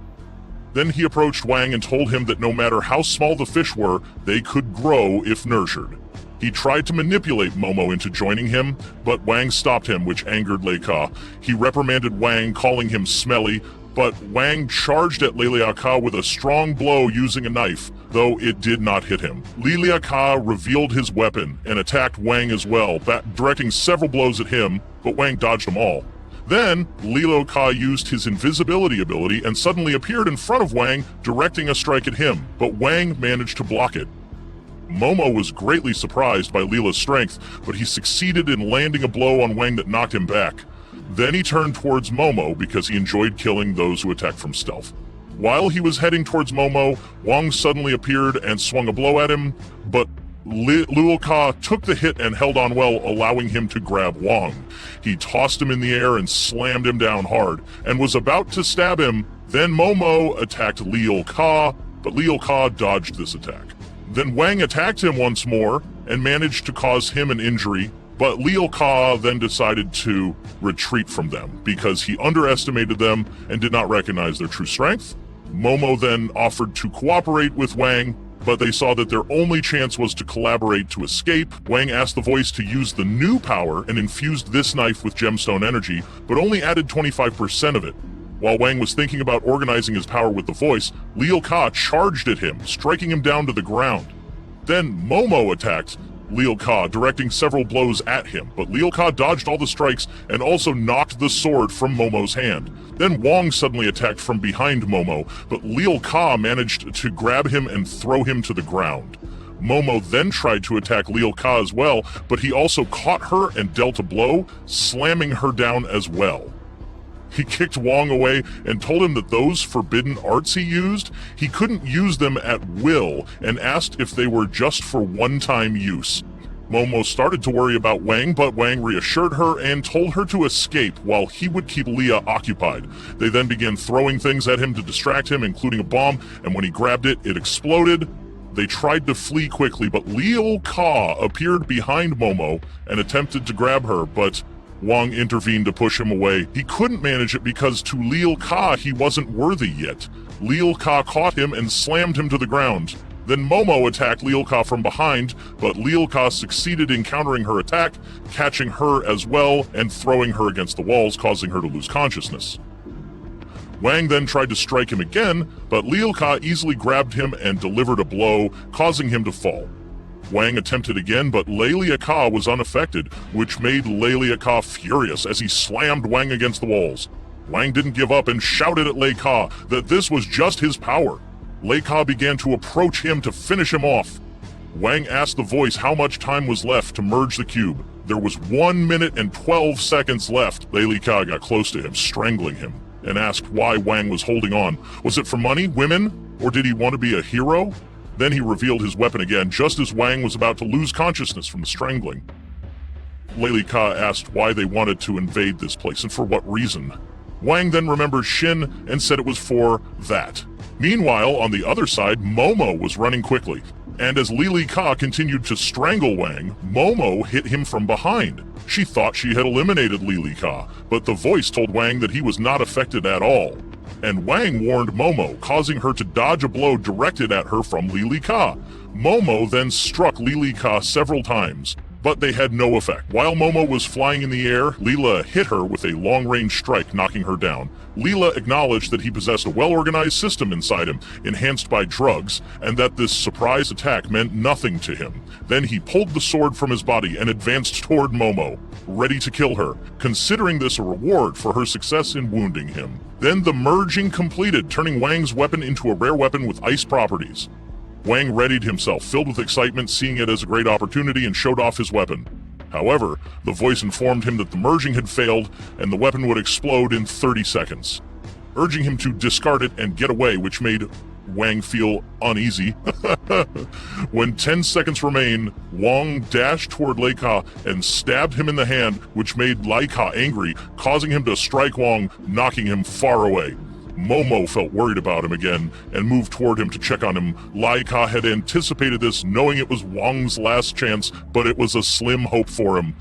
Then he approached Wang and told him that no matter how small the fish were, they could grow if nurtured. He tried to manipulate Momo into joining him, but Wang stopped him, which angered Lei Ka. He reprimanded Wang, calling him smelly, but Wang charged at Lelia Ka with a strong blow using a knife, though it did not hit him. Lelia Ka revealed his weapon and attacked Wang as well, directing several blows at him, but Wang dodged them all. Then, Lilo Ka used his invisibility ability and suddenly appeared in front of Wang, directing a strike at him, but Wang managed to block it. Momo was greatly surprised by Lila's strength, but he succeeded in landing a blow on Wang that knocked him back. Then he turned towards Momo because he enjoyed killing those who attacked from stealth. While he was heading towards Momo, Wang suddenly appeared and swung a blow at him, but Lil Ka took the hit and held on well, allowing him to grab Wang. He tossed him in the air and slammed him down hard, and was about to stab him. Then Momo attacked Lil Ka, but Lil Ka dodged this attack. Then Wang attacked him once more and managed to cause him an injury, but Lil Ka then decided to retreat from them because he underestimated them and did not recognize their true strength. Momo then offered to cooperate with Wang, but they saw that their only chance was to collaborate to escape. Wang asked the voice to use the new power and infused this knife with gemstone energy, but only added 25% of it. While Wang was thinking about organizing his power with the voice, Lil Ka charged at him, striking him down to the ground. Then Momo attacked Lil Ka, directing several blows at him, but Lil Ka dodged all the strikes and also knocked the sword from Momo's hand. Then Wang suddenly attacked from behind Momo, but Lil Ka managed to grab him and throw him to the ground. Momo then tried to attack Lil Ka as well, but he also caught her and dealt a blow, slamming her down as well. He kicked Wang away and told him that those forbidden arts he used, he couldn't use them at will, and asked if they were just for one-time use. Momo started to worry about Wang, but Wang reassured her and told her to escape while he would keep Leah occupied. They then began throwing things at him to distract him, including a bomb, and when he grabbed it, it exploded. They tried to flee quickly, but Lil Ka appeared behind Momo and attempted to grab her, but Wang intervened to push him away. He couldn't manage it because to Lil Ka he wasn't worthy yet. Lil Ka caught him and slammed him to the ground. Then Momo attacked Lil Ka from behind, but Lil Ka succeeded in countering her attack, catching her as well and throwing her against the walls, causing her to lose consciousness. Wang then tried to strike him again, but Lil Ka easily grabbed him and delivered a blow, causing him to fall. Wang attempted again, but Lelia Ka was unaffected, which made Lelia Ka furious as he slammed Wang against the walls. Wang didn't give up and shouted at Lei Ka that this was just his power. Lei Ka began to approach him to finish him off. Wang asked the voice how much time was left to merge the cube. There was 1 minute and 12 seconds left. Lelia Ka got close to him, strangling him, and asked why Wang was holding on. Was it for money, women, or did he want to be a hero? Then he revealed his weapon again, just as Wang was about to lose consciousness from the strangling. Lily Ka asked why they wanted to invade this place and for what reason. Wang then remembered Shin and said it was for that. Meanwhile, on the other side, Momo was running quickly, and as Lily Ka continued to strangle Wang, Momo hit him from behind. She thought she had eliminated Lily Ka, but the voice told Wang that he was not affected at all. And Wang warned Momo, causing her to dodge a blow directed at her from Lily Ka. Momo then struck Lily Ka several times, but they had no effect. While Momo was flying in the air, Leela hit her with a long-range strike, knocking her down. Leela acknowledged that he possessed a well-organized system inside him, enhanced by drugs, and that this surprise attack meant nothing to him. Then he pulled the sword from his body and advanced toward Momo, ready to kill her, considering this a reward for her success in wounding him. Then the merging completed, turning Wang's weapon into a rare weapon with ice properties. Wang readied himself, filled with excitement, seeing it as a great opportunity, and showed off his weapon. However, the voice informed him that the merging had failed and the weapon would explode in 30 seconds, urging him to discard it and get away, which made Wang feel uneasy. When 10 seconds remained, Wang dashed toward Lei Ka and stabbed him in the hand, which made Lei Ka angry, causing him to strike Wang, knocking him far away. Momo felt worried about him again and moved toward him to check on him. Lei Ka had anticipated this, knowing it was Wang's last chance, but it was a slim hope for him.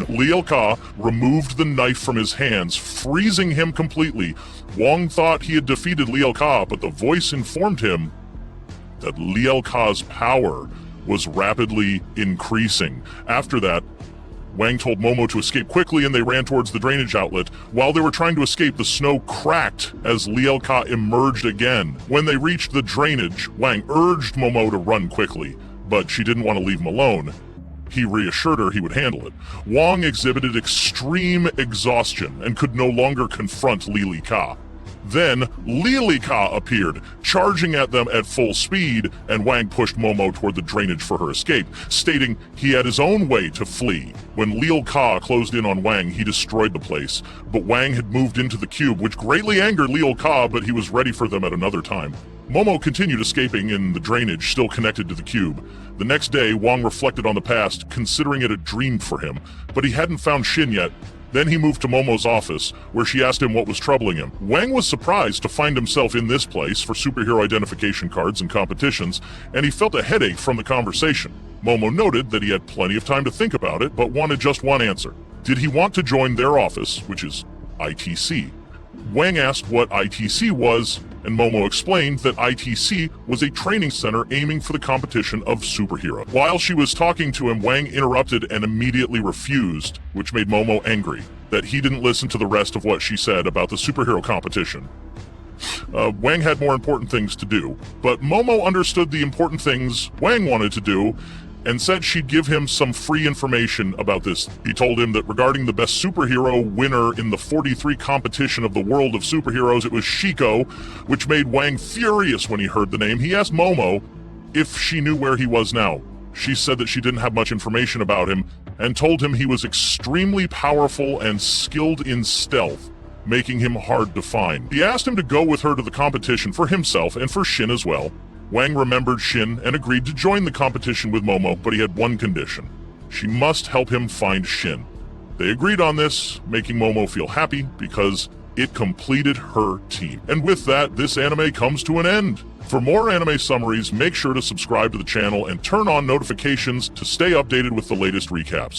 Liu Ka removed the knife from his hands, freezing him completely. Wang thought he had defeated Liu Ka, but the voice informed him that Liu Ka's power was rapidly increasing. After that, Wang told Momo to escape quickly, and they ran towards the drainage outlet. While they were trying to escape, the snow cracked as Liu Ka emerged again. When they reached the drainage, Wang urged Momo to run quickly, but she didn't want to leave him alone. He reassured her he would handle it. Wang exhibited extreme exhaustion and could no longer confront Lily Ka. Then, Lily Ka appeared, charging at them at full speed, and Wang pushed Momo toward the drainage for her escape, stating he had his own way to flee. When Lil Ka closed in on Wang, he destroyed the place, but Wang had moved into the cube, which greatly angered Lil Ka, but he was ready for them at another time. Momo continued escaping in the drainage, still connected to the cube. The next day, Wang reflected on the past, considering it a dream for him, but he hadn't found Shin yet. Then he moved to Momo's office, where she asked him what was troubling him. Wang was surprised to find himself in this place for superhero identification cards and competitions, and he felt a headache from the conversation. Momo noted that he had plenty of time to think about it, but wanted just one answer. Did he want to join their office, which is ITC? Wang asked what ITC was, and Momo explained that ITC was a training center aiming for the competition of superhero. While she was talking to him, Wang interrupted and immediately refused, which made Momo angry that he didn't listen to the rest of what she said about the superhero competition. Wang had more important things to do, but Momo understood the important things Wang wanted to do and said she'd give him some free information about this. He told him that regarding the best superhero winner in the 43 competition of the world of superheroes, it was Shiko, which made Wang furious when he heard the name. He asked Momo if she knew where he was now. She said that she didn't have much information about him and told him he was extremely powerful and skilled in stealth, making him hard to find. He asked him to go with her to the competition for himself and for Shin as well. Wang remembered Shin and agreed to join the competition with Momo, but he had one condition. She must help him find Shin. They agreed on this, making Momo feel happy because it completed her team. And with that, this anime comes to an end. For more anime summaries, make sure to subscribe to the channel and turn on notifications to stay updated with the latest recaps.